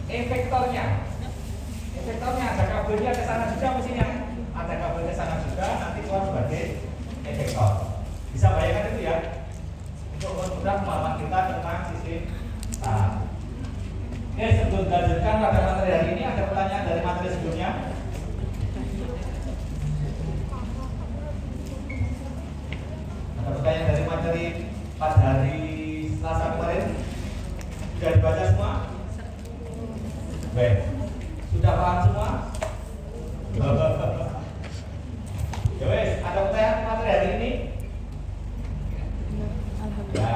efektornya. Efektornya ada kabelnya ke sana juga mestinya. Ada kabel ke sana juga, nanti keluar sebagai efektor. Bisa bayangkan itu ya? Untuk mempermudah pemahaman kita tentang sistem saraf. Oke, sebelum dilanjutkan pada materi hari ini, ada pertanyaan dari materi sebelumnya? Ada pertanyaan dari materi pada hari Selasa kemarin? Sudah dibaca semua? Baik. Sudah paham semua? Ya wes, ada pertanyaan materi hari ini? Ya.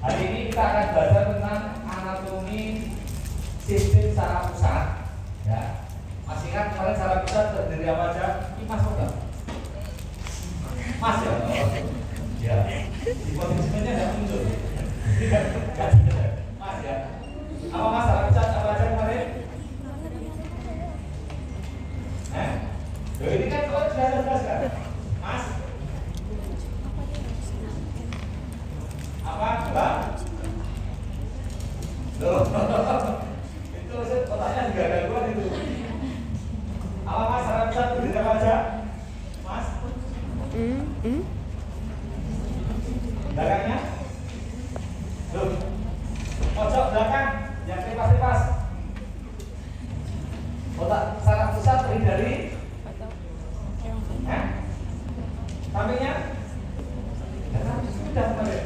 Hari ini kita akan belajar tentang anatomi sistem saraf pusat. Ya. Masih ingat kemarin saraf pusat terdiri apa aja? Ini Mas enggak? Mas ya? Ya. Di posisinya enggak muncul. Mas ya. Apa Mas saraf pusat apa aja kemarin? Ini kan kalau sudah jelas kan? Mas? Apa? Mbak? Loh. Itu pertanyaan juga gangguan itu. Apa Mas saraf pusat terdiri apa aja? Mas? Belakangnya? Loh. Pojok belakang yang lepas-lepas. Otak saraf pusat terdiri dari sampingnya? Sudah kemarin.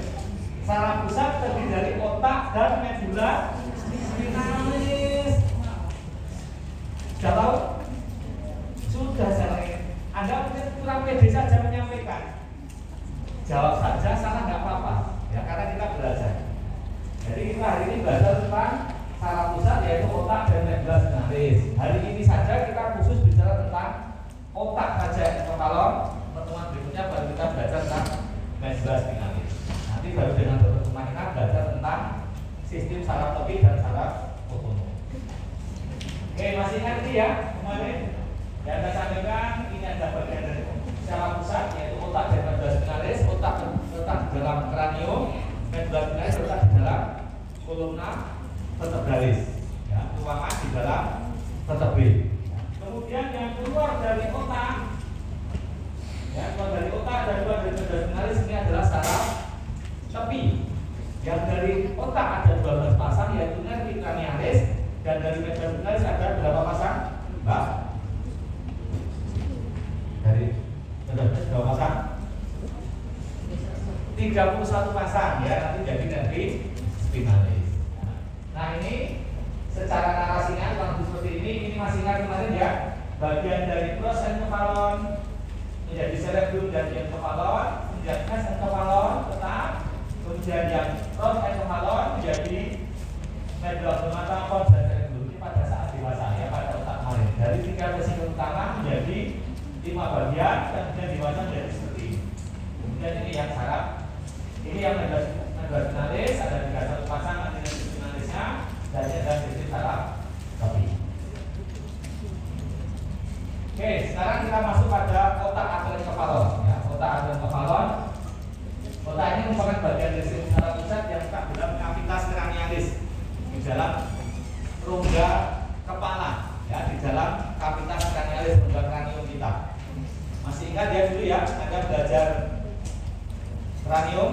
Saraf pusat terdiri dari otak dan medula spinalis. Sudah tahu? Sudah saya. Anda mungkin kurang pede saja menyampaikan. Jawab saja, salah nggak apa-apa. Ya, karena kita belajar. Jadi kita hari ini belajar tentang saraf pusat yaitu otak dan medula spinalis. Hari ini saja kita khusus bicara tentang otak saja enkefalon. Pertemuan berikutnya baru kita belajar tentang medula spinalis. Nanti baru dengan pertemuan kita belajar tentang sistem saraf topi dan saraf otonom. Oke, masih ingat ini ya kemarin yang saya sampaikan ini ada bagian dari saraf pusat yaitu otak dan medula spinalis. Otak terletak di dalam kranium, medula spinalis terletak di dalam kolumna vertebralis. Ya, ruangan di dalam vertebrae. Kemudian yang keluar dari otak, ya, keluar dari otak dan keluar dari medula spinalis ini adalah saraf tepi. Yang dari otak ada 12 pasang yaitu nervi cranialis dan dari medula spinalis ada berapa pasang? Mbak? Dari medula spinalis berapa pasang? 31 pasang ya, nanti jadi nervi spinalis. Nah ini secara narasinya kurang seperti ini masih ingat kemarin ya, bagian dari pros enkefalon menjadi cerebrum dan enkefalon menjadi mes enkefalon tetap, kemudian yang pros enkefalon menjadi medula oblongata pons dan cerebrum ini pada saat dewasa ya, pada otak kemarin dari 3 vesikel utama menjadi 5 bagian dan kemudian dewasa menjadi seperti ini. Kemudian ini yang saraf, ini yang medula spinalis ada 31 pasang nanti spinalisnya dan ini adalah sistem saraf topi. Oke, sekarang kita masuk pada otak atau enkefalon. Ya, otak atau enkefalon. Otak ini merupakan bagian dari sistem saraf pusat yang terletak dalam kavitas cranialis di dalam rongga kepala. Ya, di dalam kavitas cranialis rongga kranium kita. Masih ingat ya dulu ya, Anda belajar kranium?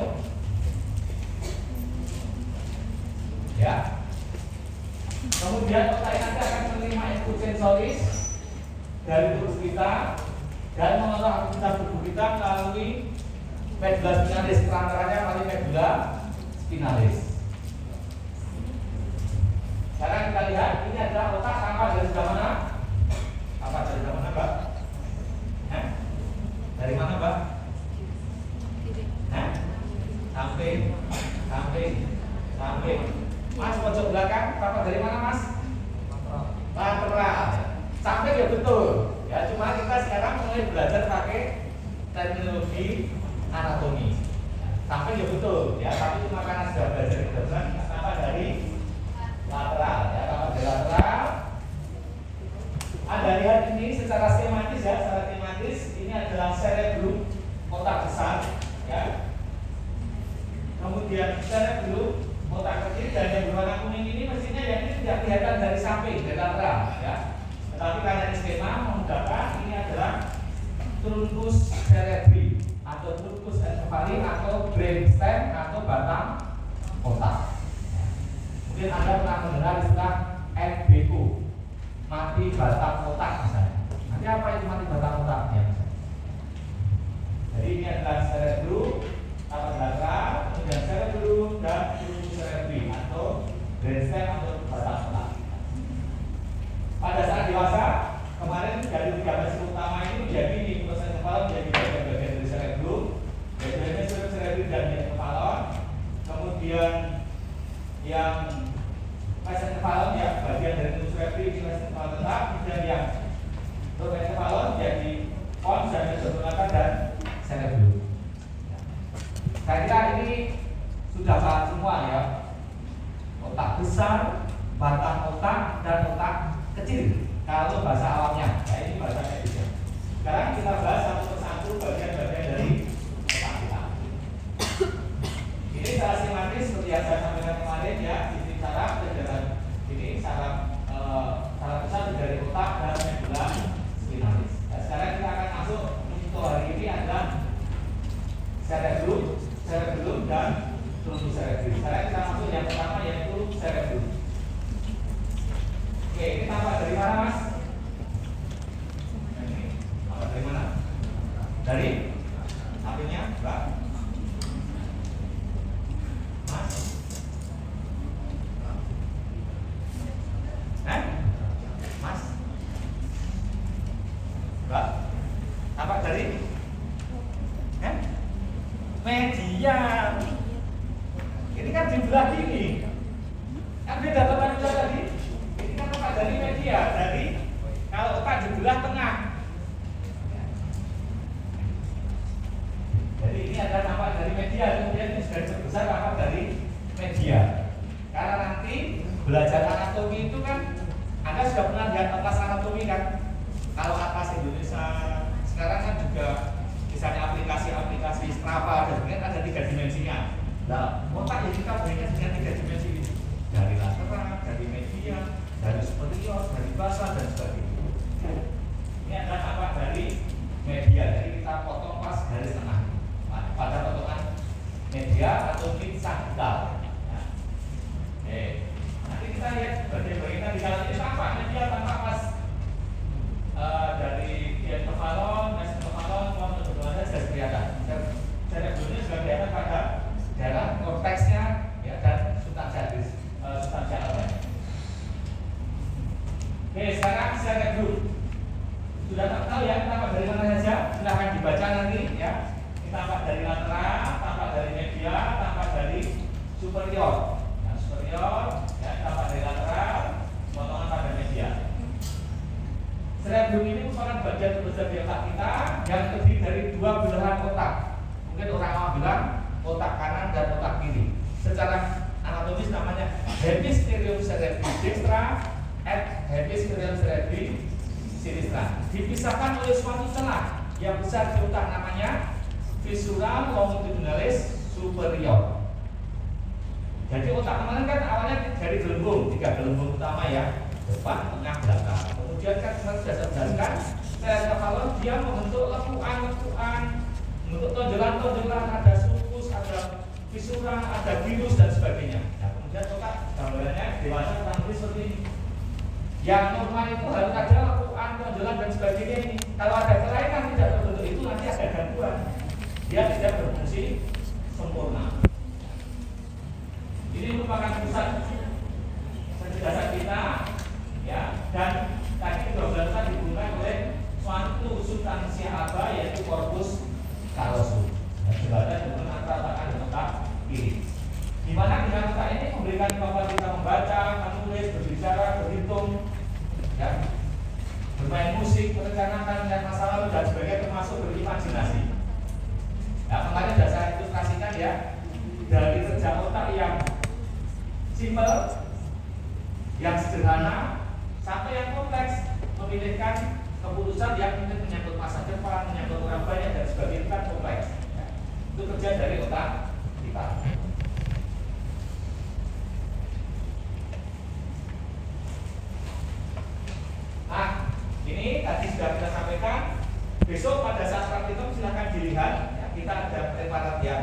Ya. Kemudian otak nanti akan menerima input sensoris dari tubuh kita dan mengolah aktivitas tubuh kita melalui medula spinalis, perantaranya melalui medula spinalis. Sekarang kita lihat ini adalah otak apa dari sebelah mana? Apa dari sebelah mana, Mbak? Dari mana, Mbak? Samping. Mas pojok belakang, apa dari mana Mas? Lateral. Samping ya betul. Ya cuma kita sekarang mulai belajar pakai terminologi anatomi. Samping ya betul. Ya tapi cuma karena sudah belajar di depan, apa dari lateral. Ya apa dari lateral? Anda lihat ini secara skematis ya, secara skematis ini adalah cerebrum, otak besar. Ya. Kemudian cerebrum, otak kecil dan yang berwarna kuning ini mestinya yang ini tidak kelihatan dari samping, dari lateral, ya. Tetapi karena ini skema menggunakan ini adalah truncus cerebri atau truncus encefali atau brainstem atau batang otak. Mungkin Anda pernah mendengar istilah MBO, mati batang otak misalnya. Nanti apa itu mati batang otak? Ya. Jadi ini adalah cerebrum, tapak belakang, kemudian cerebrum dan truncus cerebri atau brainstem atau batang otak. Pada saat dewasa, kemarin dari 3 basis utama ini menjadi proses encefalon menjadi bagian-bagian dari cerebrum, bagiannya cerebri dan encefalon. Kemudian yang mesencefalon ya bagian dari truncus cerebri ini mesencefalon tetap, kemudian yang proencefalon jadi pons dan mesobolaka dan cerebrum. Saya kira ini sudah paham semua ya. Otak besar, batang otak dan otak kecil. Kalau bahasa awamnya, ya ini bahasa medisnya. Sekarang kita bahas satu persatu bagian-bagian dari otak kita. Ini secara skematis seperti yang saya sampaikan kemarin ya. Ini saraf dan ini saraf besar dari otak dan medula spinalis. Nah, sekarang kita akan masuk untuk hari ini adalah cerebrum dan truncus cerebri. Sekarang kita masuk yang pertama yaitu cerebrum. Oke, ini tampak dari mana, Mas? Ini tampak dari mana? Dari sampingnya, Mbak? Mas? Mas? Mbak? Tampak dari? Media. Ini kan di belah ini. Kan beda teman tadi. Dari media, dari kalau otak di belah tengah. Jadi ini adalah nampak dari media, kemudian ini sudah sebesar nampak dari media. Karena nanti belajar anatomi itu kan Anda sudah pernah lihat atlas anatomi kan? Kalau atlas Indonesia sekarang kan juga misalnya aplikasi Strava dan sebagainya ada 3 dimensinya. Nah, otak yang kita berikan dengan 3 dimensi ini dari lateral, dari media, dari superior, dari basal dan sebagainya. Ini adalah tampak dari media. Jadi kita potong pas garis tengah pada potongan media atau mid sagittal. Nah, nanti kita lihat bagian-bagian di dalam ini tampak media tampak pas dari encefalon, mesencefalon, kemudian sudah kelihatan. Cerebrumnya sudah kelihatan pada dalam korteksnya ya dan substansial organ. Oke, sekarang cerebrum. Sudah tak tahu ya, tampak dari mana saja? Silahkan dibaca nanti ya. Ini tampak dari lateral, tampak dari media, tampak dari superior. Nah, superior, ya, tampak dari lateral, potongan pada media. Cerebrum ini merupakan bagian terbesar di otak kita yang terdiri dari 2 belahan otak. Mungkin orang mau bilang otak kanan dan otak kiri. Secara anatomis namanya hemispherium cerebri dextra hemispherium cerebri sinistra. Dipisahkan oleh suatu celah yang besar di otak namanya viscera longitudinalis superior. Jadi otak kemarin kan awalnya dari gelembung, 3 gelembung utama ya, depan, tengah, belakang. Kemudian kan sudah saya jelaskan, encefalon dia membentuk lekukan, membentuk tonjolan-tonjolan, ada sulcus, ada viscera, ada gyrus dan sebagainya. Nah, kemudian otak gambarannya dewasa kurang lebih seperti ini. Yang normal itu harus ada lekukan, tonjolan dan sebagainya ini. Kalau ada kelainan tidak terbentuk itu nanti ada gangguan. Dia tidak berfungsi sempurna. Ini merupakan pusat penjelasan kita, ya. Dan tadi penjelasan dihubungkan oleh suatu substansia apa yaitu corpus callosum. Jembatan hubungan antara otak dan otak kiri. Di mana dengan otak ini memberikan kemampuan kita membaca, menulis, berbicara, berhitung, ya, bermain musik, merencanakan melihat masa lalu dan sebagainya, termasuk berimajinasi. Nah, kemarin sudah saya ilustrasikan ya, dari kerja otak yang simpel, yang sederhana, sampai yang kompleks, memilihkan keputusan yang mungkin menyangkut masa depan, menyangkut orang banyak dan sebagainya, kan kompleks. Ya. Itu kerja dari otak kita. tadi sudah kita sampaikan. Besok pada saat praktikum silahkan dilihat ya, kita ada preparat yang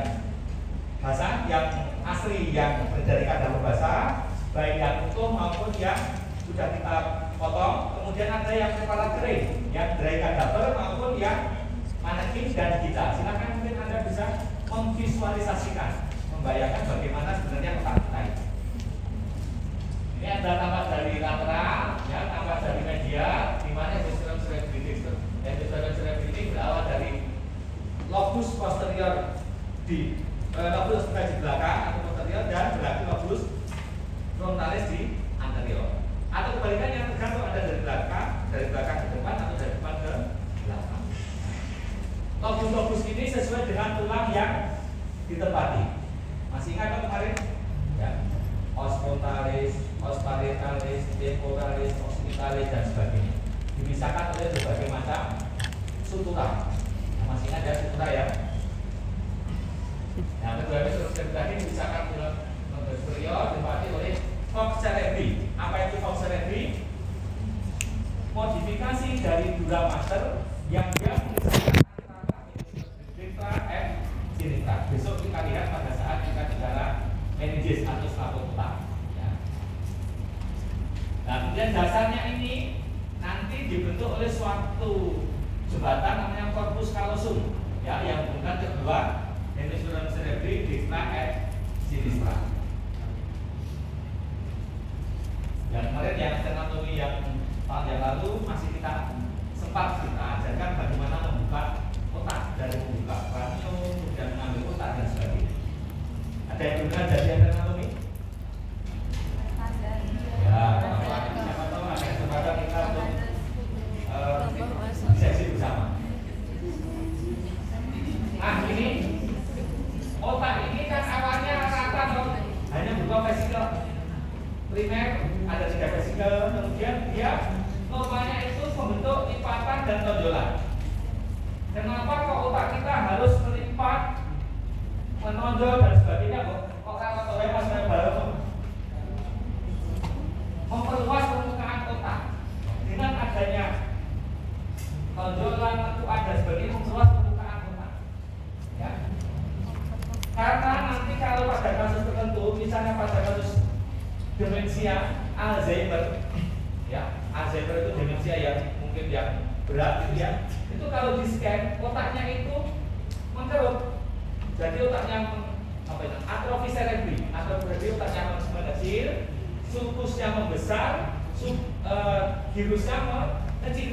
basah, yang asli, yang dari kadaver basah, baik yang utuh maupun yang sudah kita potong. Kemudian ada yang preparat kering, yang dari kadaver maupun yang manekin dan digital. Silahkan mungkin Anda bisa memvisualisasikan, membayangkan bagaimana sebenarnya otak kita ini. Ini ada tambah dari lateral, ya, tambah dari media, di mana episterum cerebri. Episterum cerebri berawal dari lobus posterior di lobus di belakang atau posterior dan berakhir lobus frontalis di anterior. Atau kebalikannya tergantung ada dari belakang ke depan atau dari depan ke belakang. Lobus-lobus ini sesuai dengan tulang yang ditempati. Masih ingat kan kemarin? Ya. Os frontalis, os parietalis, temporalis, occipitalis dan sebagainya. Dipisahkan oleh berbagai macam sutura. Masih ingat ya sutura ya? Nah, kedua episterum cerebri dipisahkan oleh superior ditempati oleh fox cerebri. Apa itu fox cerebri? Modifikasi dari dura mater yang dia memisahkan antara episterum and sinistra. Besok kita lihat pada saat kita bicara meninges atau selaput otak. Ya. Nah, kemudian dasarnya ini nanti dibentuk oleh suatu jembatan namanya corpus callosum, ya, yang menghubungkan kedua episterum cerebri, distra and sinistra. Dan kemarin yang anatomi yang tahun yang lalu masih kita sempat kita ajarkan bagaimana membuka otak, dari membuka kranium, kemudian mengambil otak dan sebagainya. Ada yang benar dari anatomi? Ya, siapa tahu ada kesempatan kita untuk sesi bersama. Nah, ini otak ini kan awalnya rata hanya berupa vesikel primer, ada 3 vesikel, kemudian dia normalnya itu membentuk lipatan dan tonjolan. Kenapa kok otak kita harus melipat, menonjol dan sebagainya? Kok rapat mas baru memperluas permukaan otak dengan adanya tonjolan, lekukan dan sebagainya, memperluas permukaan otak. Ya. Karena nanti kalau pada kasus tertentu, misalnya pada kasus demensia Alzheimer, ya, Alzheimer itu demensia yang mungkin yang berat gitu ya. Itu kalau di scan otaknya itu mengerut, jadi otaknya atrofi cerebri, atau berarti otaknya mengecil, sulcusnya membesar, girusnya mengecil.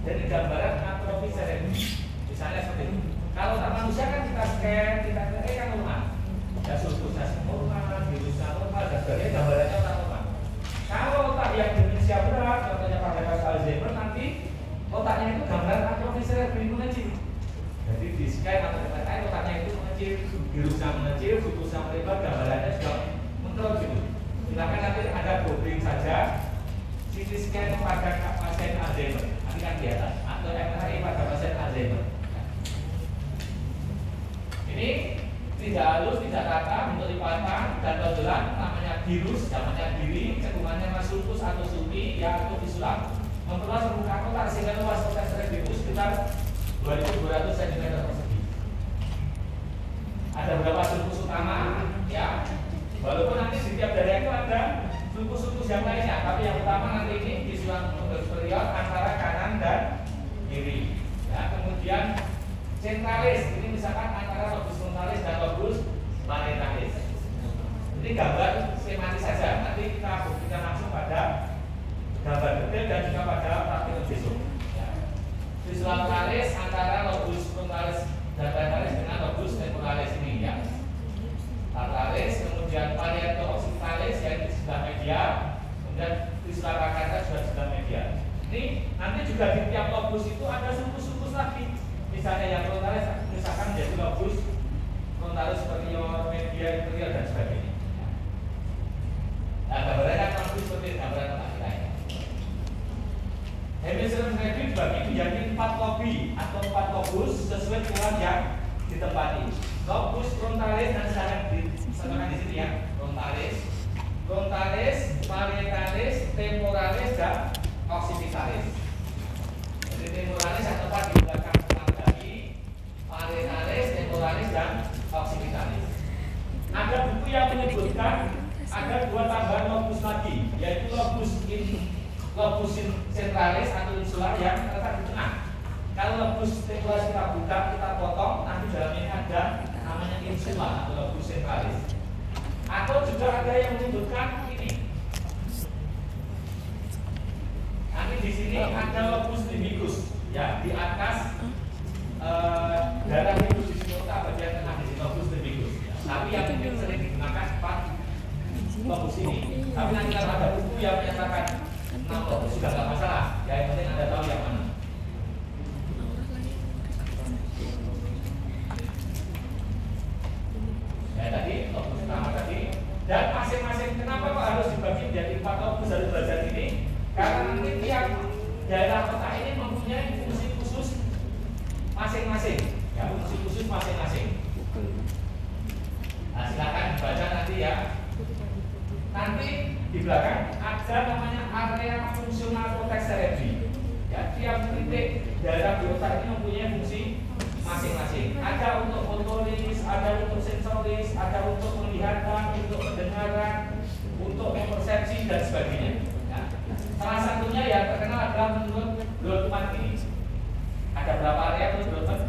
Jadi gambaran atrofi cerebri. Misalnya seperti itu. Kalau otak manusia kan kita scan, kita kan normal. Ya, sulcusnya normal, girusnya normal dan sebagainya, gambarannya otak normal. Kalau otak yang demensia berat, contohnya pada kasus Alzheimer, nanti otaknya itu gambaran atrofi cerebri mengecil. Jadi di scan atau MRI otaknya itu mengecil, girusnya mengecil, sulcusnya melebar, gambarannya sudah menurun gitu. Silakan nanti ada googling saja CT scan pada pasien Alzheimer, nanti kan di atas, atau MRI pada pasien Alzheimer. Ini tidak halus, tidak rata, bentuk lipatan dan tonjolan, namanya girus, namanya diri, cekungannya sulcus atau sulci, ya itu visual. Memperluas permukaan otak sehingga luas otak cerebri itu sekitar 2.200 cm persegi. Ada beberapa sulcus utama, ya. Walaupun nanti di tiap daerah itu ada sulcus-sulcus yang lainnya, tapi yang utama nanti ini visual superior antara kanan dan kiri. Ya, kemudian centralis ini misalkan antara lobus frontalis dan lobus parietalis. Ini gambar skematis saja. Nanti kita buktikan langsung pada gambar detail dan juga pada praktikum besok. Ya. Visual lateris antara lobus frontalis dan parietalis dengan lobus temporalis ini, ya. Lateris, kemudian parieto-occipitalis yang di sebelah media, kemudian visual arcata juga di sebelah media. Ini nanti juga di tiap lobus itu ada sulcus-sulcus lagi. Misalnya yang frontalis misalkan menjadi lobus frontalis superior, media, inferior dan sebagainya. Nah, gambarannya kan seperti gambaran otak kita ini. Hemisferum cerebri dibagi menjadi 4 lobi atau 4 lobus sesuai tulang yang ditempati. Lobus frontalis dan sekarang disebutkan di sini ya, frontalis, parietalis, temporalis dan occipitalis. Jadi temporalis yang tepat di belakang tulang tadi, parietalis, temporalis dan occipitalis. Ada buku yang menyebutkan ada dua tambahan lobus lagi, yaitu lobus centralis atau insular yang terletak di tengah. Kalau lobus temporalis kita buka, kita potong, nanti dalamnya ini ada namanya insula atau lobus centralis. Atau juga ada yang menyebutkan ini. Nanti di sini ada lobus limbicus, ya di atas darah limbicus di sini bagian tengah di sini lobus limbicus. Ya. Tapi yang mungkin sering digunakan empat lobus ini. Tapi nanti kalau ada buku yang menyatakan 6 lobus juga nggak masalah. Ya yang penting Anda tahu yang mana. Ya tadi lobus pertama tadi. Dan masing-masing kenapa kok harus dibagi menjadi 4 lobus dari belajar ini? Karena nanti tiap daerah otak ini mempunyai fungsi khusus masing-masing. Ya fungsi khusus masing-masing. Nah silakan dibaca nanti ya. Nanti di belakang ada namanya area fungsional korteks cerebri. Ya, tiap titik daerah di otak ini mempunyai fungsi masing-masing. Ada untuk motoris, ada untuk sensoris, ada untuk penglihatan, untuk pendengaran, untuk mempersepsi dan sebagainya. Ya. Salah satunya yang terkenal adalah menurut Brodmann ini. Ada berapa area menurut Brodmann?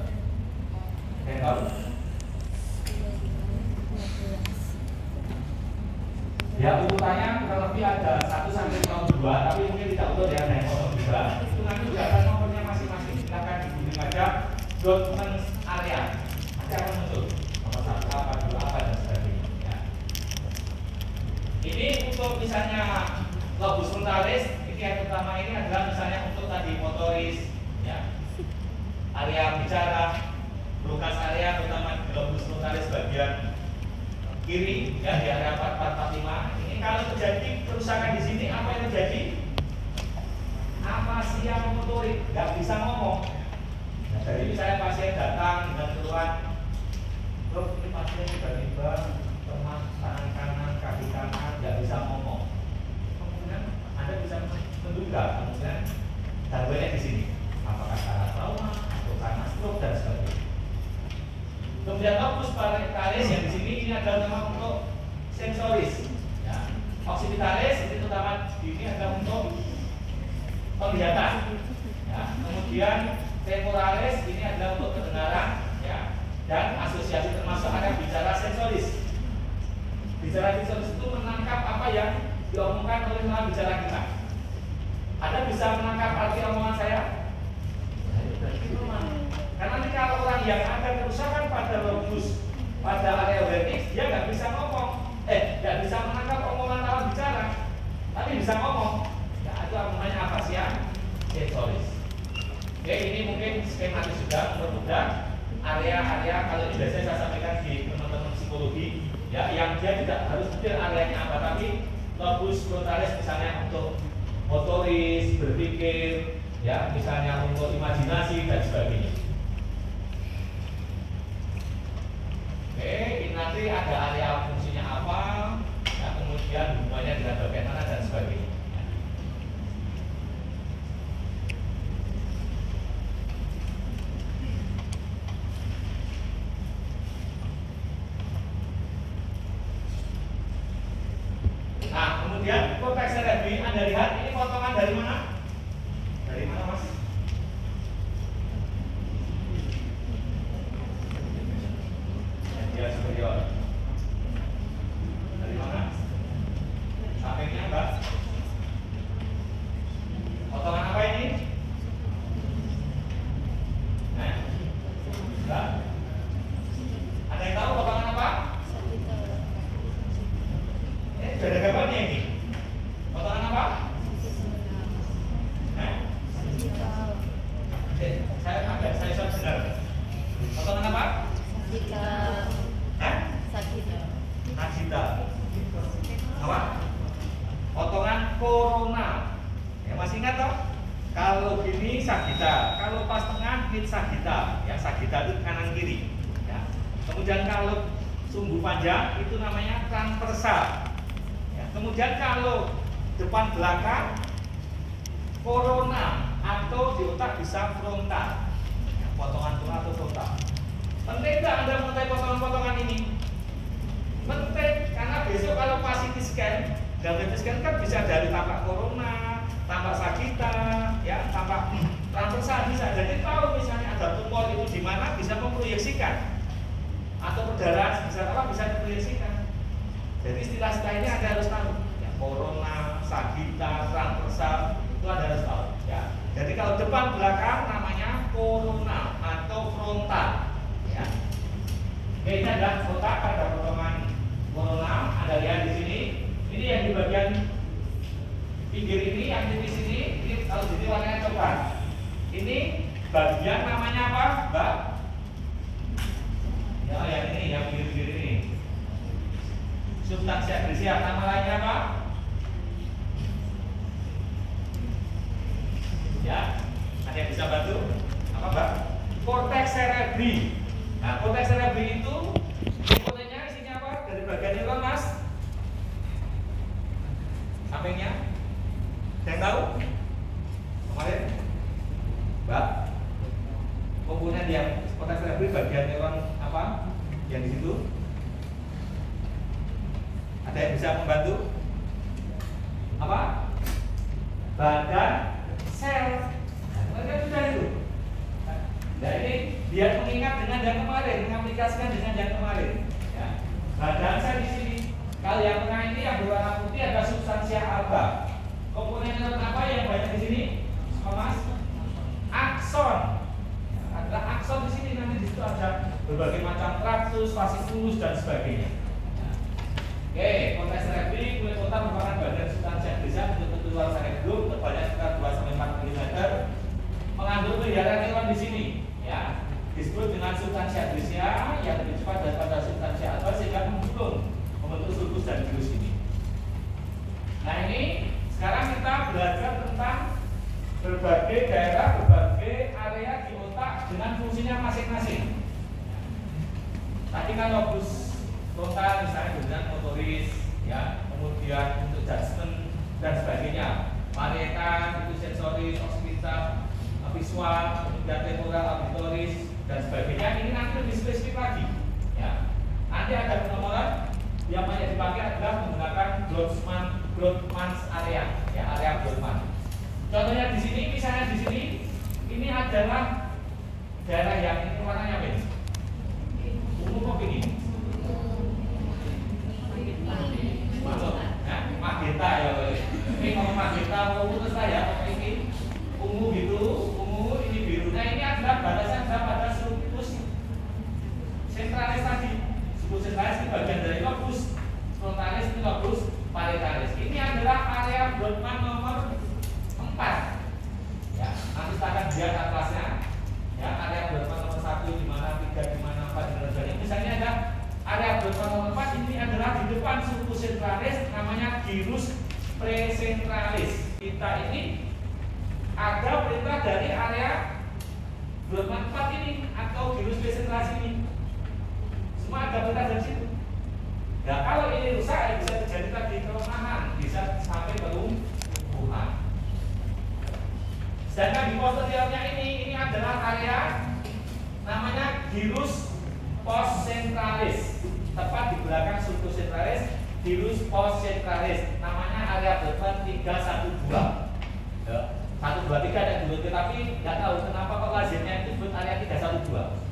Yang tahu? Ya urutannya kurang lebih ada 1 sampai 2, tapi mungkin tidak utuh ya, hanya 02. Itu nanti juga ada nomornya masing-masing. Silakan dihubungi aja Brodmann area. Nanti akan muncul nomor 1 apa, 2 apa dan sebagainya. Ya. Ini untuk misalnya lobus frontalis, ini yang pertama ini adalah misalnya untuk tadi motoris, ya. Area bicara, brokas area terutama lobus frontalis bagian kiri ya di area 4445. Ini kalau terjadi kerusakan di sini apa yang terjadi? Afasia motorik, nggak bisa ngomong. Nah, jadi misalnya pasien datang dengan keluhan, dok ini pasien tiba-tiba lemah tangan kanan, kaki kanan, nggak bisa ngomong. Kemudian Anda bisa menduga kemudian gangguannya di sini. Apakah karena trauma atau karena stroke dan sebagainya. Kemudian lobus parietalis yang di sini ini adalah memang untuk sensoris, ya. Occipitalis ini terutama ini adalah untuk penglihatan, ya. Kemudian temporalis ini adalah untuk pendengaran, ya. Dan asosiasi termasuk area bicara sensoris. Bicara sensoris itu menangkap apa yang diomongkan oleh lawan bicara kita. Anda bisa menangkap arti omongan saya? Karena nanti kalau orang yang ada kerusakan pada lobus, pada area auditif, dia nggak bisa ngomong, nggak bisa menangkap omongan lawan bicara, tapi bisa ngomong. Ya, itu namanya afasia sensoris. Oke, ini mungkin skematis juga mudah area-area kalau ini biasanya saya sampaikan di teman-teman psikologi, ya, yang dia tidak harus detail areanya apa, tapi lobus frontalis misalnya untuk motoris, berpikir, ya, misalnya untuk imajinasi dan sebagainya. Oke, ini nanti ada area fungsinya apa, ya, kemudian hubungannya dengan bagaimana dan sebagainya. Nah, kemudian korteks cerebri Anda lihat ini potongan dari mana? Dari mana, Mas? Media superior. Dari mana? Sampingnya, Mbak. Potongan apa ini? Mbak? Ada yang tahu potongan apa? Sudah ada gambarnya ini. Potongan apa? Saya benar. Potongan apa? Sagita. Apa? Potongan korona. Ya masih ingat toh? Kalau gini sagita, kalau pas tengah ini sagita. Ya sagita itu kanan kiri. Ya. Kemudian kalau sumbu panjang itu namanya transversal. Ya. Kemudian kalau depan belakang koronal atau di otak bisa frontal. Potongan tengah atau frontal. Penting nggak Anda mengetahui potongan-potongan ini? Penting, karena besok kalau pas CT scan, dan CT scan kan bisa dari tampak corona, tampak sagita, ya, tampak transversal bisa. Jadi tahu misalnya ada tumor itu di mana bisa memproyeksikan, atau perdarahan bisa apa bisa diproyeksikan. Jadi istilah-istilah ini Anda harus tahu. Ya, corona, sagita, transversal itu Anda harus tahu. Ya. Jadi kalau depan belakang namanya koronal atau frontal. Ya. Oke, ini adalah kotak pada potongan koronal. Anda lihat di sini. Ini yang di bagian pinggir ini, yang tipis ini kalau di warnanya coklat. Ini bagian namanya apa, Mbak? Ya, yang ini, yang pinggir-pinggir ini. Substansi agresial. Nama lainnya apa? Ya, ada yang bisa bantu? Apa, Mbak? Korteks cerebri. Nah, korteks cerebri itu komponennya isinya apa? Dari bagian neuron, Mas? Sampingnya? Ada yang tahu? Kemarin? Mbak? Komponen yang korteks cerebri bagian neuron apa? Yang di situ? Ada yang bisa membantu? Apa? Badan sel. Mereka sudah itu. Nah, ini dia mengingat dengan yang kemarin, mengaplikasikan dengan yang kemarin. Ya. Badan sel di sini. Kalau yang tengah ini yang berwarna putih ada substansia alba. Komponen neuron apa yang banyak di sini? Mas? Akson. Ada akson di sini, nanti di situ ada berbagai macam traktus, fasciculus dan sebagainya. Oke, korteks cerebri kulit otak merupakan bagian substansi agresial untuk luar cerebrum tebalnya sekitar 2-4 mm, mengandung miliaran neuron di sini, ya, disebut dengan substansi agresial yang lebih cepat daripada substansi alba sehingga membentuk sulcus dan gyrus ini. Nah, ini sekarang kita belajar tentang berbagai daerah, berbagai area di otak dengan fungsinya masing-masing. Tadi kan lobus frontal misalnya dengan motoris, ya, kemudian untuk judgment dan sebagainya. Parietal itu sensoris, occipital, visual, kemudian temporal, auditoris dan sebagainya. Ini nanti lebih spesifik lagi, ya. Nanti ada penomoran yang banyak dipakai adalah menggunakan Brodmann's area, ya, area Brodmann. Contohnya di sini, misalnya di sini, ini adalah daerah yang ini warnanya apa ini? Ungu kok ini? Magenta ya, ini kalau magenta ungu terus ya, ini ungu gitu, ungu ini biru. Nah, ini adalah batasan pada sulcus centralis tadi. Sulcus centralis ini bagian dari lobus frontalis, ini lobus parietalis. Ini adalah area Brodmann nomor 4. Ya, nanti kita akan lihat atlasnya. Ya, area Brodmann nomor 1 di mana, 3 di mana, 4 dan sebagainya. Misalnya ada area Brodmann nomor 4 ini adalah di depan sulcus centralis, namanya gyrus precentralis. Kita ini ada perintah dari area Brodmann 4 ini atau gyrus precentralis ini. Semua ada perintah dari situ. Nah, kalau ini rusak ya bisa terjadi tadi kelemahan, bisa sampai kelumpuhan. Sedangkan di posteriornya ini adalah area namanya gyrus postcentralis, tepat di belakang sulcus centralis, gyrus postcentralis, namanya area Brodmann 312. Ya, 123 dan 23, tapi nggak tahu kenapa kok lazimnya itu disebut area 312.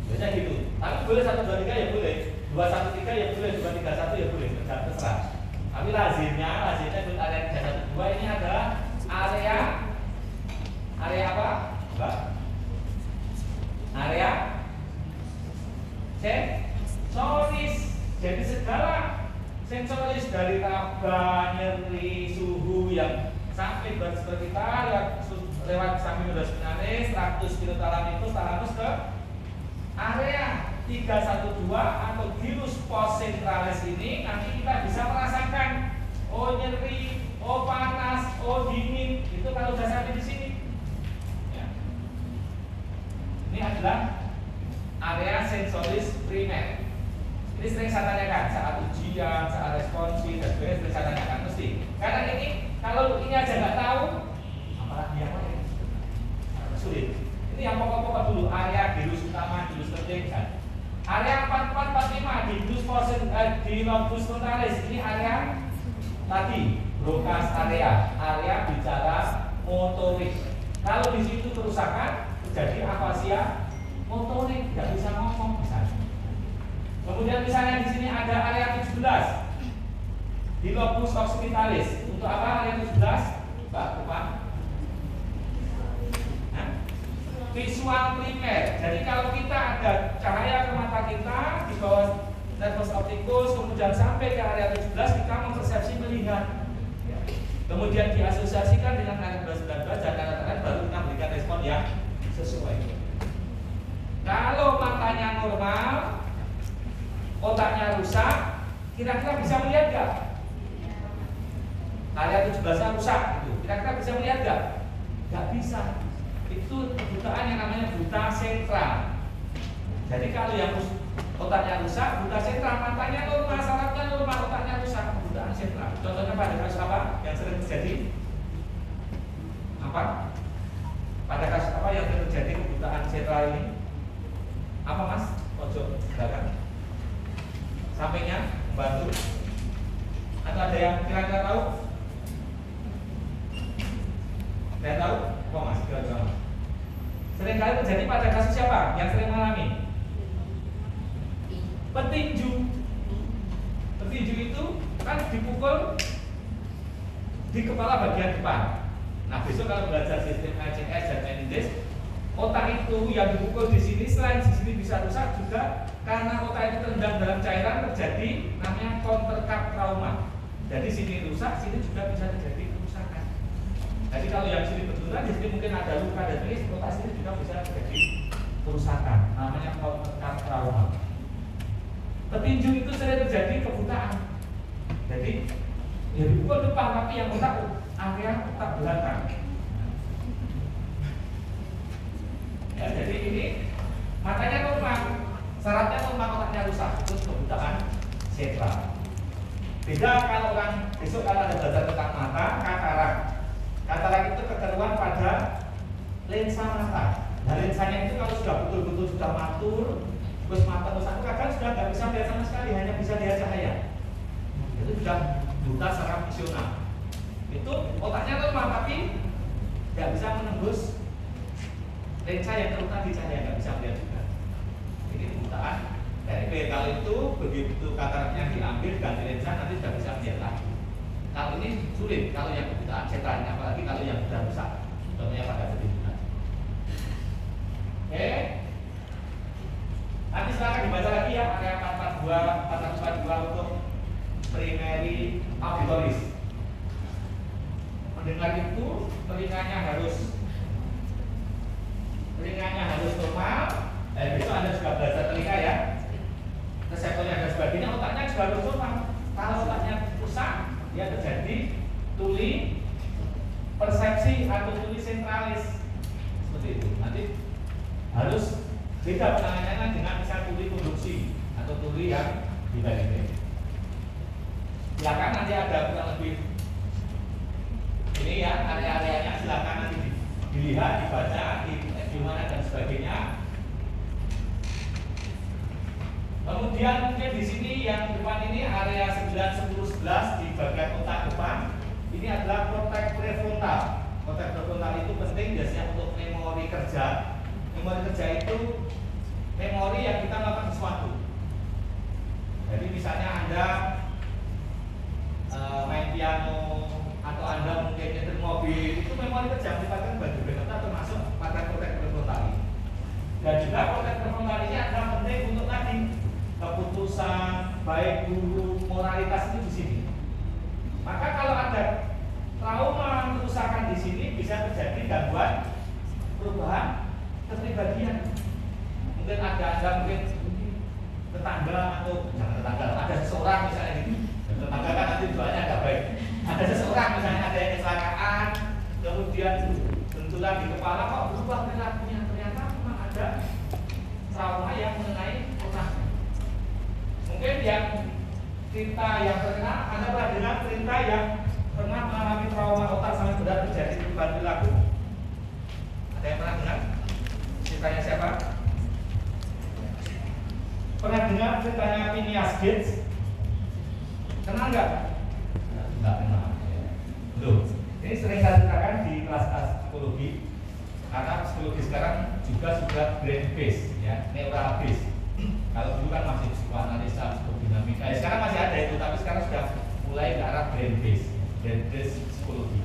Biasanya gitu. Tapi boleh 123 ya boleh, 213 ya boleh, 231 ya boleh, terserah. Tapi lazimnya disebut area 312. Ini adalah area apa? Mbak? Area sensoris. Jadi segala sensoris dari raba, nyeri, suhu yang sampai seperti kita lewat samping spinalis, traktus pilotalamus, talamus ke area 312 atau gyrus postcentralis ini. Nanti kita bisa merasakan oh nyeri, oh panas, oh dingin. Itu kalau sudah sampai di sini. Ya. Ini adalah area sensoris primer. Ini sering saya tanyakan saat ujian, saat responsif dan sebagainya, sering saya tanyakan mesti. Karena ini kalau ini aja nggak tahu, Broca's area, area bicara motorik. Kalau di situ kerusakan terjadi afasia motorik, nggak bisa ngomong misalnya. Kemudian misalnya di sini ada area 17 di lobus occipitalis. Untuk apa area 17? Mbak, Bapak? Visual primer. Jadi kalau kita ada cahaya ke mata kita di bawah nervus opticus, kemudian sampai ke area 17, kita mempersepsi melihat. Kemudian diasosiasikan dengan area 19 dan area baru kita berikan respon yang sesuai. Kalau matanya normal, otaknya rusak, kira-kira bisa melihat nggak? Area 17-nya rusak, gitu. Kira-kira bisa melihat nggak? Nggak bisa. Itu kebutaan yang namanya buta sentral. Jadi kalau yang otaknya rusak, buta sentral, matanya normal, sarafnya normal, otaknya rusak, kebutaan sentral. Contohnya pada kasus apa yang sering terjadi? Apa? Pada kasus apa yang sering terjadi kebutaan sentral ini? Apa Mas? Pojok belakang, sampingnya, membantu. Atau ada yang kira-kira tahu? Saya tahu? Apa Mas? Kira-kira sering kali terjadi pada kasus siapa yang sering mengalami? Petinju. Petinju itu kan dipukul di kepala bagian depan. Nah besok kalau belajar sistem ACS dan meninges, otak itu yang dipukul di sini selain di sini bisa rusak juga karena otak itu terendam dalam cairan terjadi namanya countercap trauma. Jadi sini rusak, sini juga bisa terjadi kerusakan. Jadi kalau yang sini benturan, di sini mungkin ada luka dan ini otak sini juga bisa terjadi kerusakan. Namanya countercap trauma. Petinju itu sering terjadi kebutaan. Jadi ya dipukul depan tapi yang otak area otak belakang. Ya, jadi ini matanya normal, syaratnya normal, otaknya rusak, itu kebutaan sentral. Beda kalau orang besok kalau ada belajar tentang mata, katarak. Katarak itu kekeruan pada lensa mata. Nah lensanya itu kalau sudah betul-betul sudah matur, terus mata rusak, kadang sudah nggak bisa lihat sama sekali, hanya bisa lihat cahaya. Itu sudah buta secara visional. Itu otaknya normal tapi nggak bisa menembus lensa yang terletak di cahaya, nggak bisa melihat juga. Ini kebutaan. Jadi kalau itu begitu kataraknya diambil ganti lensa nanti sudah bisa melihat lagi. Kalau ini sulit kalau yang kebutaan sentralnya, apalagi kalau yang sudah rusak. Contohnya pada petinju. Oke. Nanti silakan dibaca lagi ya area 442 untuk primary auditoris. Mendengar itu telinganya harus normal. Besok Anda juga belajar telinga ya. Reseptornya dan sebagainya, otaknya juga harus normal. Kalau otaknya rusak, dia terjadi tuli persepsi atau tuli sentralis seperti itu. Nanti harus beda penanganannya dengan misal tuli konduksi atau tuli yang dibalik. Silakan nanti ada kurang lebih ini ya area-areanya, silakan nanti dilihat, dibaca, di mana dan sebagainya. Kemudian mungkin di sini yang depan ini area 9, 10, 11 di bagian otak depan. Ini adalah korteks prefrontal. Korteks prefrontal itu penting biasanya untuk memori kerja. Memori kerja itu memori yang kita melakukan sesuatu. Jadi misalnya Anda main piano atau Anda mungkin nyetir mobil, itu memori kerja melibatkan bagian prefrontal termasuk pada korteks prefrontal ini. Dan juga korteks prefrontal ini adalah penting untuk tadi keputusan baik dulu moralitas itu di sini. Maka kalau ada trauma kerusakan di sini bisa terjadi gangguan perubahan kepribadian. Mungkin ada mungkin tetangga atau jangan tetangga, ada seseorang misalnya gitu. Tetangga kan nanti doanya agak baik. Ada seseorang misalnya ada yang kecelakaan, kemudian benturan di kepala kok berubah perilakunya, ternyata memang ada trauma yang mengenai otaknya. Mungkin yang cerita yang terkenal, Anda pernah dengar cerita yang pernah mengalami trauma otak sangat berat terjadi perubahan perilaku? Ada yang pernah dengar? Ceritanya siapa? Pernah dengar ceritanya Phineas Gates? Kenal nggak? Nggak kenal. Ini sering saya ceritakan di kelas-kelas psikologi, karena psikologi sekarang juga sudah brain based, ya, neural based. Kalau dulu kan masih psikoanalisa, psikodinamika, ya sekarang masih ada itu, tapi sekarang sudah mulai ke arah brain based psikologi.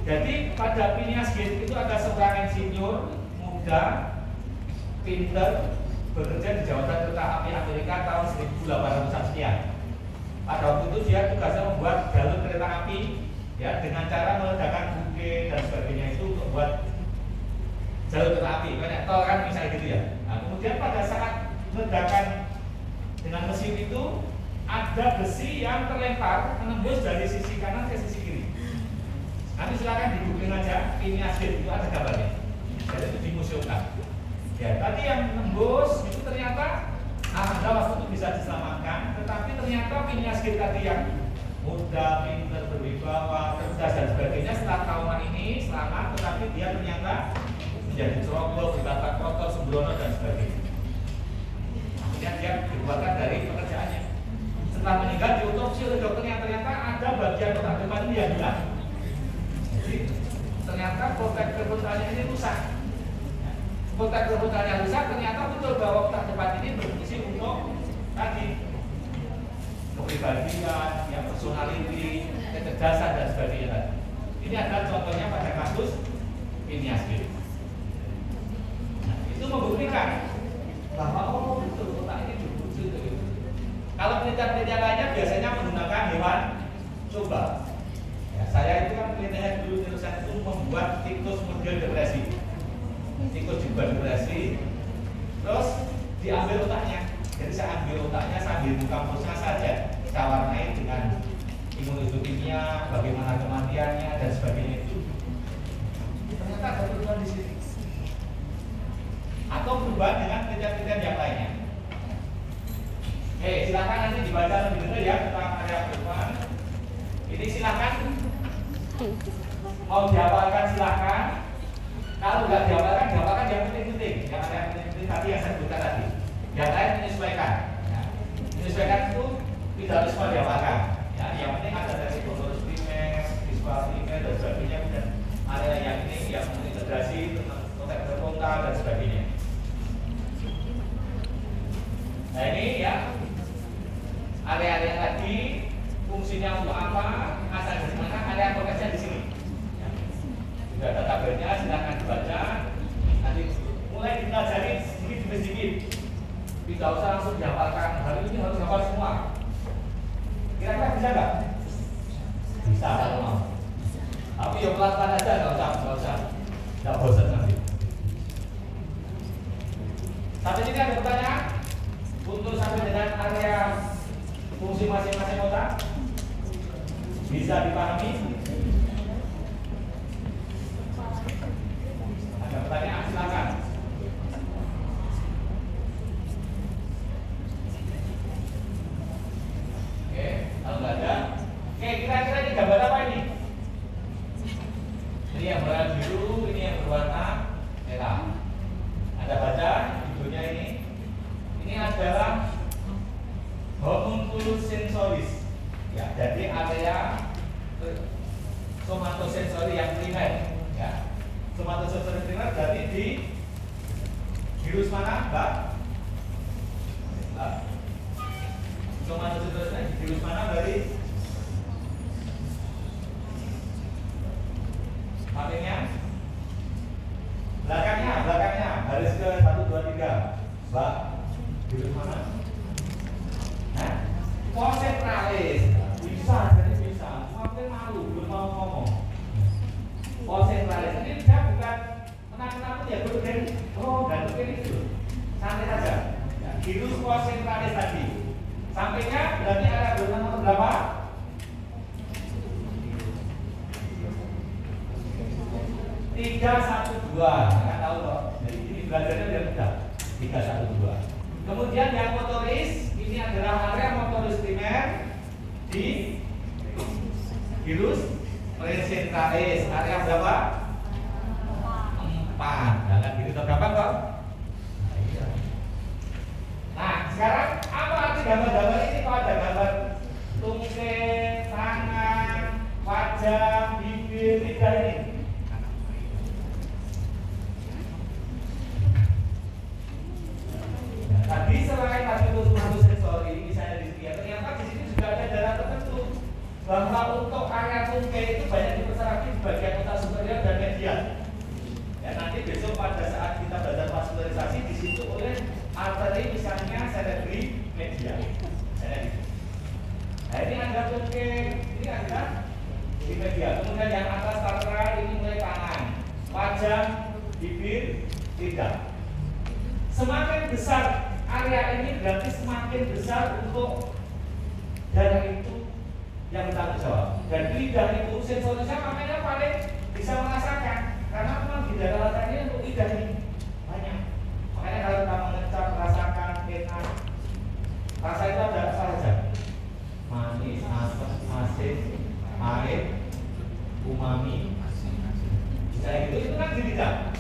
Jadi pada Phineas Gage itu ada seorang insinyur muda, pinter, bekerja di jawatan kereta api Amerika tahun 1800 sekian. Pada waktu itu dia tugasnya membuat jalur kereta api, ya, dengan cara meledakan buke dan sebagainya itu untuk buat jalur kereta api. Banyak tol kan misalnya gitu ya. Nah, kemudian pada saat ledakan dengan mesin itu ada besi yang terlempar menembus dari sisi kanan ke sisi kiri. Nanti silakan di googling aja, Phineas Gage itu ada gambarnya. Jadi itu dimuseumkan. Ya, tadi yang menembus itu ternyata Anda waktu itu bisa diselamatkan, tetapi ternyata Phineas Gage tadi yang muda, pintar, berwibawa, cerdas dan sebagainya setelah trauma ini selamat, tetapi dia ternyata menjadi ceroboh, berkata kotor, sembrono dan sebagainya. Akhirnya dia dikeluarkan dari pekerjaannya. Setelah meninggal diotopsi oleh dokter yang ternyata ada bagian otak depan ini yang hilang. Jadi ternyata protektor frontalnya ini rusak. Protektor frontalnya rusak, ternyata betul bahwa otak depan ini berfungsi untuk tadi kepribadian, yang personality, kecerdasan dan sebagainya. Ini adalah contohnya pada kasus Phineas Gage. Nah, itu membuktikan bahwa oh betul otak ini berfungsi untuk itu. Kalau penelitian-penelitian lainnya biasanya menggunakan hewan coba. Ya, saya itu kan penelitiannya dulu terusan itu membuat tikus model depresi. Tikus juga depresi, terus diambil otaknya. Jadi saya ambil otaknya sambil buka kampusnya saja, saya warnai dengan imunohistokimia, bagaimana kematiannya dan sebagainya itu. Ternyata ada perubahan di sini. Atau perubahan dengan penelitian-penelitian yang lainnya. Oke, silakan nanti dibaca lebih detail ya tentang area perubahan. Ini silakan. Mau dihafalkan silakan. Kalau nggak dihafalkan yang penting-penting. Yang ada yang penting-penting tadi yang saya sebutkan tadi. Yang lain menyesuaikan. Ya. Menyesuaikan itu tidak harus semua dihafalkan. Ya, yang penting ada dari motoris primer, visual primer dan sebagainya. Dan area yang ini yang mengintegrasi tentang protektor frontal dan sebagainya. Nah ini ya area-area tadi fungsinya untuk apa, asal dari mana, area fokusnya di sini. Ya. Sudah ada tabelnya, silakan dibaca. Nanti mulai dipelajari sedikit demi sedikit. Tidak usah langsung dihafalkan. Hari ini harus hafal semua. Kira-kira bisa nggak? Bisa kalau mau. Tapi ya pelan-pelan aja, nggak usah. Nggak bosan nanti. Sampai sini ada pertanyaan? Untuk sampai dengan area fungsi masing-masing otak bisa dipahami? Ada pertanyaan? Silakan. Oke, kalau nggak ada, oke, kira-kira ini gambar apa ini? Ini yang berwarna biru, ini yang berwarna merah. Ada baca videonya ini? Ini adalah homunculus sensoris. Ya, jadi area somatosensori yang primer. Ya, somatosensori primer berarti di virus mana, Mbak? Somatosensori di virus mana dari? Sampingnya? Belakangnya, baris ke 1, 2, 3. Mbak? Virus mana? Nah, konsentralis bisa, jadi bisa. Makin malu, belum mau ngomong. Konsentralis ini dia bukan menakut-nakut ya, bukan. Oh, dan mungkin itu santai saja. Ya, virus konsentralis tadi. Sampingnya berarti area nomor berapa? 312. Nggak tahu kok. Jadi ini belajarnya biar mudah. 312. Kemudian yang motoris ini adalah area motoris primer di virus presentalis. Area berapa? 4. Jangan gitu tergampang kok. Nah, sekarang apa arti gambar-gambar ini? Kalau ada gambar tungkai, tangan, wajah, bibir bibir lidah ini. Nah, tadi selain tadi untuk sensori misalnya di sini, ternyata di sini juga ada daerah tertentu bahwa untuk area tungkai itu banyak diperserapi di bagian otak superior dan medial. Ya, nanti besok pada saat kita belajar vaskularisasi di situ oleh arteri misalnya cerebri medial. Nah, ini ada tungkai, ini ada di medial. Kemudian yang atas lateral ini mulai tangan, wajah, bibir, lidah. Semakin besar area ini berarti semakin besar untuk darah itu yang bertanggung jawab. Dan lidah itu sensorisnya makanya paling bisa merasakan, karena memang di daerah latar ini untuk lidah ini banyak. Makanya kalau kita mengecap, merasakan, enak, rasa itu ada apa saja? Manis, asam, asin, pahit, umami. Nah itu kan di lidah.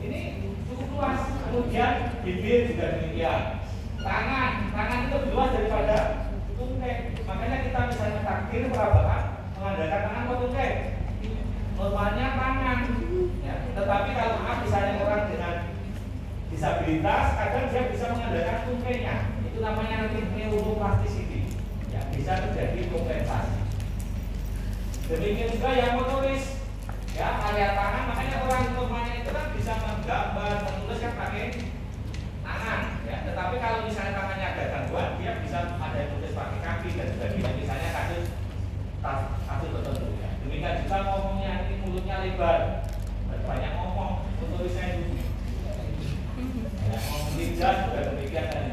Ini cukup luas. Kemudian bibir juga demikian. Tangan itu lebih luas daripada tungkai. Makanya kita misalnya takdir perabaan mengandalkan tangan atau tungkai. Normalnya tangan. Ya, tetapi kalau misalnya orang dengan disabilitas, kadang dia bisa mengandalkan tungkainya. Itu namanya nanti neuroplasticity. Ya, bisa terjadi kompensasi. Demikian juga yang motoris. Ya, area tangan, makanya orang normalnya itu kan bisa menggambar, menulis kan pakai tangan. Ya, tetapi kalau misalnya tangannya ada gangguan, dia bisa ada yang tulis pakai kaki dan sebagainya. Misalnya kasus tertentu. Ya. Demikian juga ngomongnya, ini mulutnya lebar, banyak ngomong, motorisnya itu. Ya, ngomong lidah juga demikian kan.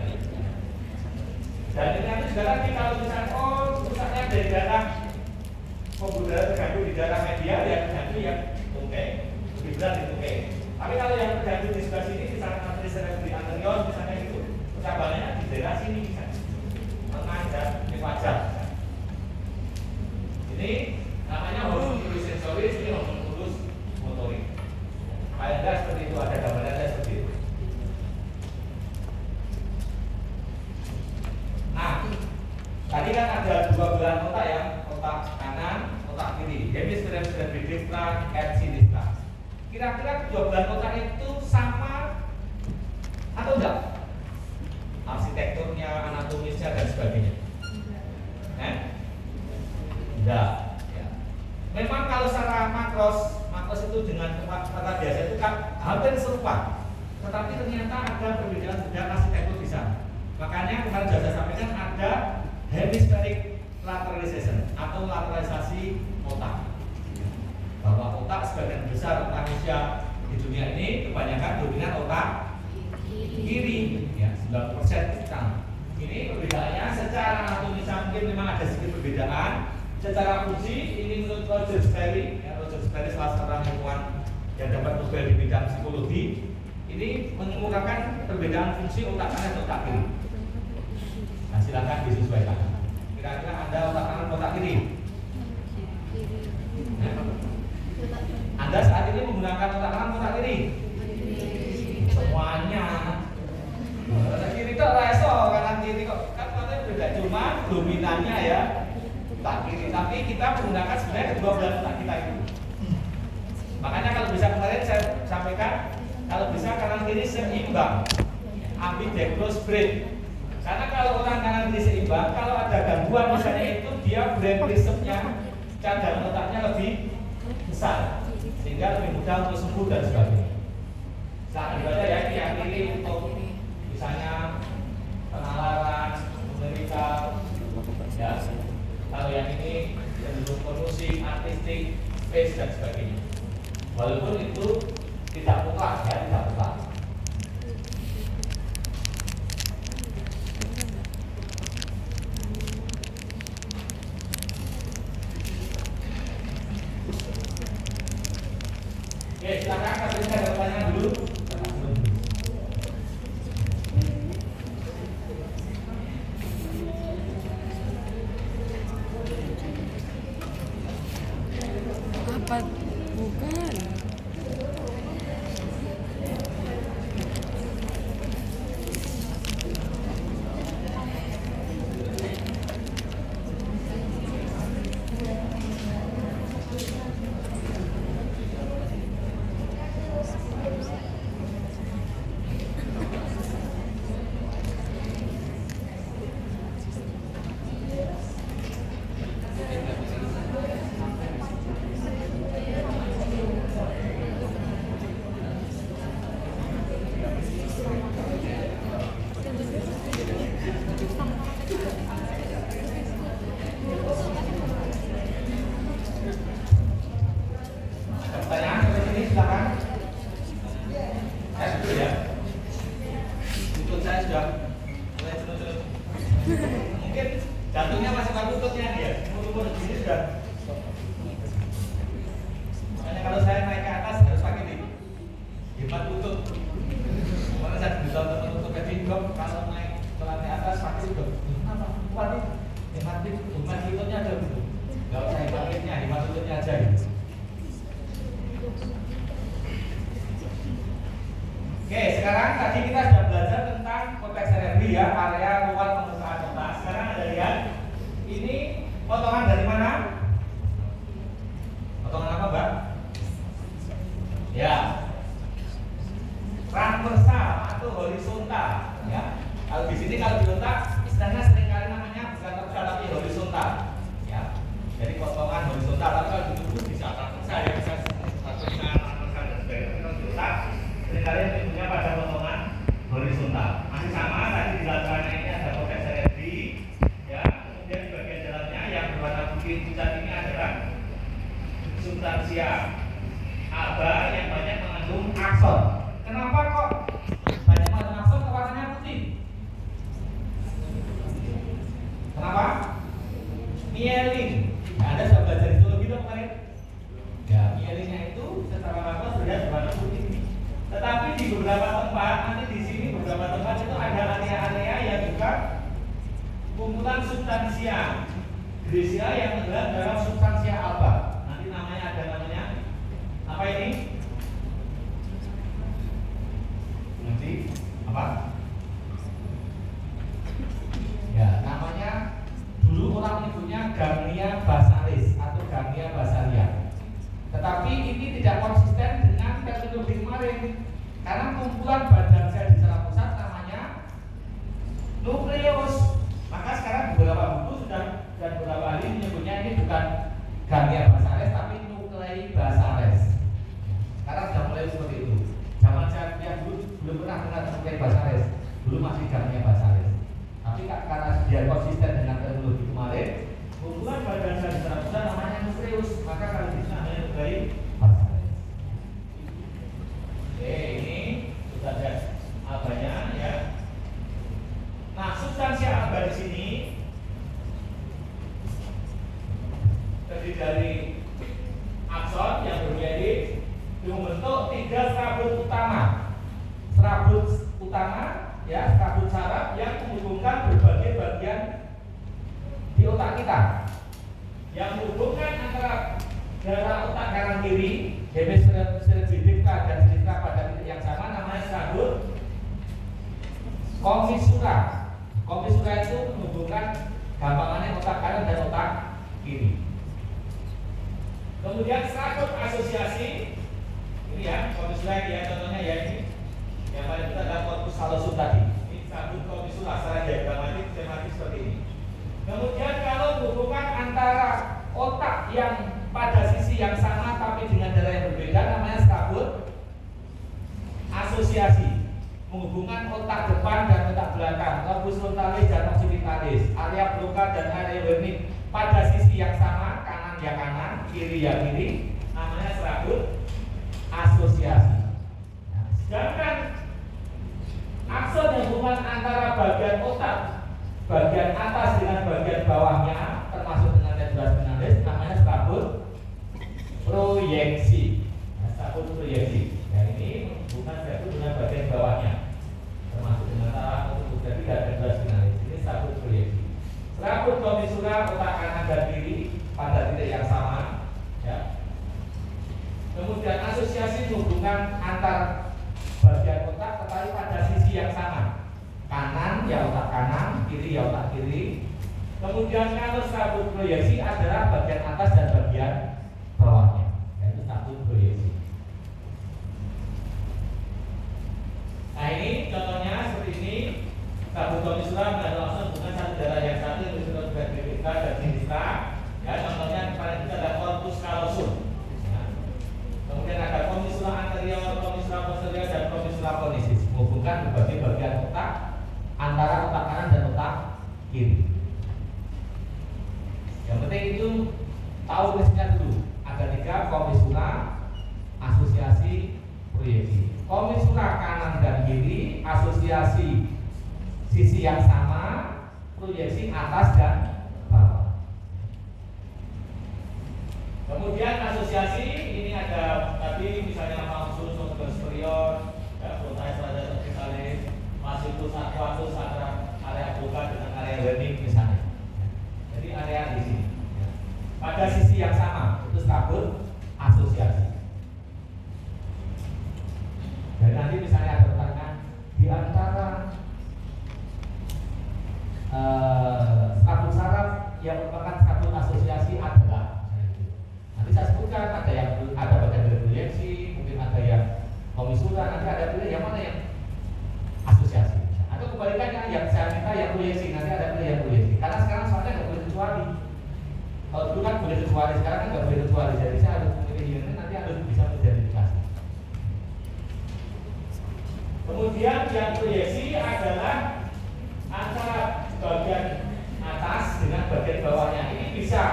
Dan ini juga nanti kalau misalnya rusaknya dari darah pembuluh terganggu di darah medial, ya terganggu yang tungkai, lebih berat di tungkai. Tapi kalau yang terganggu di sebelah sini, misalnya arteri cerebri anterior, misalnya itu percabangannya di daerah sini misalnya, tengah dan di wajah. Ini namanya hormon mulus sensoris, ini hormon mulus motorik. Paling tidak seperti itu, ada gambarannya seperti itu. Nah, tadi kan ada dua belahan otak ya, otak kanan, otak kiri. Hemisfer cerebri et sinistra. Kira-kira kedua belahan otak itu sama atau enggak? Arsitekturnya, anatomisnya dan sebagainya. Enggak. Ya. Memang kalau secara makros itu dengan kata biasa itu kan hampir serupa. Tetapi ternyata ada perbedaan juga arsitektur di sana. Makanya kemarin sudah saya sampaikan ada hemispheric lateralization atau lateralisasi otak. Bahwa otak sebagian besar otak manusia di dunia ini kebanyakan dominan otak kiri, ya 90% sekarang. Ini perbedaannya secara anatomis mungkin memang ada sedikit perbedaan. Secara fungsi ini menurut Roger Sperry, ya, Roger Sperry salah seorang ilmuwan yang dapat Nobel di bidang psikologi, ini mengemukakan perbedaan fungsi otak kanan dan otak kiri. Nah, silakan disesuaikan. Kira-kira Anda otak kanan otak kiri? Anda saat ini menggunakan otak kanan otak kiri? Semuanya. Otak kiri kok reso, kanan kiri kok kan katanya beda, cuma dominannya ya otak kiri. Tapi kita menggunakan sebenarnya kedua belah otak kita itu. Makanya kalau bisa kemarin saya sampaikan, kalau bisa kanan kiri seimbang, ambidextrous brain. Karena kalau orang kanan kiri seimbang, kalau ada gangguan misalnya itu dia brain prismnya, cadangan otaknya lebih besar, sehingga lebih mudah untuk sembuh dan sebagainya. Saat dibaca ya, yang kiri untuk misalnya penalaran, numerikal, ya. Kalau yang ini cenderung musik, artistik, space dan sebagainya. Walaupun itu tidak mutlak ya, tidak mutlak. Oke, silakan kasih saya pertanyaan dulu. Apa bukan? tadi kita sudah belajar tentang konteks cerebri ya, area luar permukaan otak. Sekarang Anda lihat, ini potongan dari mana? Potongan apa, Mbak? Ya, transversal atau horizontal. Ya, kalau di sini kalau di otak istilahnya seringkali namanya bukan transversal tapi horizontal. Ya, jadi potongan horizontal. Tapi kalau di tubuh bisa transversal ya, bisa transversal dan sebagainya. Kalau di otak seringkali punya pada potongan horizontal. Masih sama tadi di latarnya ini ada konteks cerebri. Ya, kemudian di bagian dalamnya yang berwarna putih pucat ini adalah substansia aba yang banyak mengandung akson. Kenapa kok banyak mengandung akson warnanya putih? Kenapa? Mielin. Nah, Anda sudah belajar histologi dong kemarin? Ya, mielinnya itu secara makro sudah berwarna putih. Tetapi di beberapa tempat, nanti di sini beberapa tempat itu ada area-area yang juga kumpulan substansia Grecia yang terdapat dalam substansia alba. Nanti namanya ada namanya apa ini? Nanti apa? Ya, namanya dulu orang menyebutnya ganglia basalis atau ganglia basalia. Tetapi ini tidak konsisten dengan terminologi kemarin karena kumpulan badan sel di saraf pusat namanya nukleus. Maka sekarang beberapa buku sudah dan beberapa ahli menyebutnya ini bukan ganglia basalis tapi nuklei basalis. Karena sudah mulai seperti itu. Zaman saya kuliah dulu belum pernah dengar nuklei basalis. Dulu masih ganglia basalis. Tapi karena dia konsisten dengan terminologi kemarin, kumpulan badan sel di saraf pusat namanya nukleus. Maka kalau di sana nuklei basalis. Oke, ini sudah ada abanya ya. Nah, substansia aba di sini terdiri dari akson yang bermenjadi membentuk 3 serabut utama. Serabut utama ya, serabut saraf yang menghubungkan berbagai bagian di otak kita. Yang menghubungkan antara daerah otak kanan kiri, hemisfer cerebellum dan sinistra pada titik yang sama namanya serabut commissura. Commissura itu menghubungkan gampangannya otak kanan dan otak kiri. Kemudian serabut asosiasi ini ya, commissura ya, contohnya ya ini yang paling besar adalah corpus callosum tadi. Ini serabut commissura secara diagramatik skematik seperti ini. Kemudian kalau menghubungkan antara otak yang pada sisi yang sama tapi dengan daerah yang berbeda namanya serabut asosiasi. Menghubungkan otak depan dan otak belakang, lobus frontalis dan occipitalis, area broca dan area wernicke pada sisi yang sama, kanan ya kanan, kiri ya kiri, namanya serabut asosiasi. Nah, sedangkan akson yang hubungan antara bagian otak bagian atas dengan bagian bawahnya termasuk dengan nebula spinalis namanya serabut proyeksi. Nah, serabut proyeksi. Nah, ini bukan serabut dengan bagian bawahnya termasuk dengan taraf untuk jadi tidak nebula spinalis. Ini serabut proyeksi. Serabut commissura otak kanan dan kiri pada titik yang sama ya. Kemudian asosiasi menghubungkan antar bagian otak tetapi pada sisi yang sama. Kanan ya otak kanan, kiri ya otak kiri. Kemudian kalau serabut proyeksi adalah bagian atas dan bagian bawahnya, yaitu serabut proyeksi. Nah ini contohnya seperti ini. Serabut commissura dan langsung bukan satu daerah yang satu yang disebut vertebrata dan sinistra. Ya contohnya paling kita ada corpus callosum. Ya. Kemudian ada commissura anterior, commissura posterior dan commissura pollicis, menghubungkan berbagai bagian otak antara otak kanan dan otak kiri. Yang penting itu tahu prinsipnya dulu. Ada 3 commissura, asosiasi, proyeksi. Commissura kanan dan kiri, asosiasi sisi yang sama, proyeksi atas dan bawah. Kemudian asosiasi ini ada tadi misalnya maksud superior, ya, frontalis pada vertikalis, masuk aquatus antara area broca dengan area wernicke misalnya. Jadi area di sini. Ya. Pada sisi yang sama itu serabut asosiasi. Dan nanti misalnya ada pertanyaan di pilih yang mana yang asosiasi. Atau kebalikannya yang saya minta yang proyeksi, nanti ada pilih yang proyeksi. Karena sekarang soalnya nggak boleh kecuali. Kalau dulu kan boleh kecuali, sekarang kan nggak boleh kecuali. Jadi saya harus memilih yang ini, nanti harus bisa mengidentifikasi. Kemudian yang proyeksi adalah antara bagian atas dengan bagian bawahnya. Ini bisa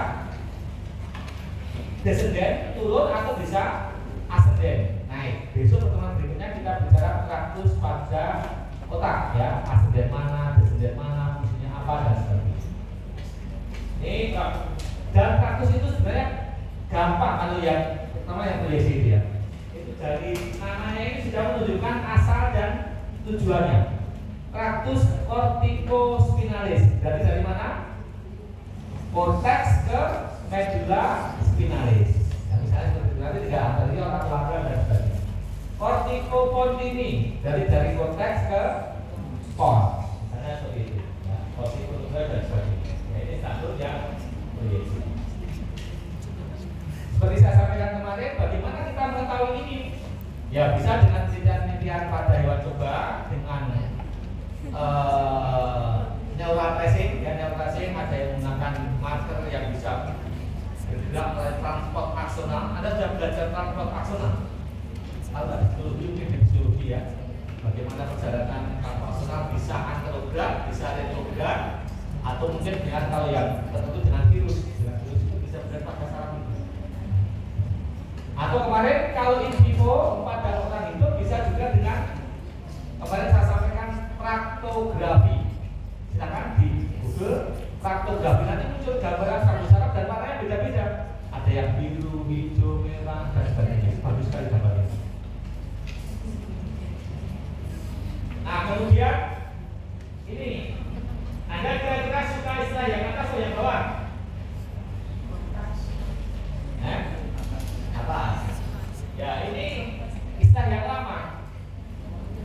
descendant turun atau bisa ascendant naik. Besok pertemuan berikutnya kita bicara traktus pada otak ya, ascendant mana, descendant mana, fungsinya apa dan sebagainya. Ini dan traktus itu sebenarnya gampang kalau yang pertama yang proyeksi itu ya. Itu dari namanya ini sudah menunjukkan asal dan tujuannya. Traktus corticospinalis. Dari mana? Cortex ke medulla spinalis. Ya, misalnya seperti nanti tidak anterior atau lateral dan sebagainya. Corticopontini dari cortex ke pons. Misalnya seperti itu. Ya, corticopontini dan sebagainya. Ya, ini status yang proyeksi. Seperti saya sampaikan kemarin, bagaimana kita mengetahui ini? Ya bisa dengan penelitian pada hewan coba dengan neural tracing. Ya, neural tracing ada yang menggunakan marker yang bisa bergerak oleh transport aksional. Anda sudah belajar transport aksional? Tahu nggak? Fisiologi ya. Bagaimana perjalanan transport aksional bisa anterograf, bisa retrograf, atau mungkin dengan kalau yang tertentu dengan virus. Dengan virus itu bisa bergerak pada saraf itu. Atau kemarin kalau in vivo pada orang hidup bisa juga dengan kemarin saya sampaikan praktografi. Silakan di Google praktografi, nanti muncul gambaran saraf saraf dan warnanya beda-beda. Ada yang biru, hijau, merah dan sebagainya. Bagus sekali gambarnya. Nah kemudian ini Anda kira-kira suka istilah yang atas atau yang bawah? Atas. Ya ini istilah yang lama.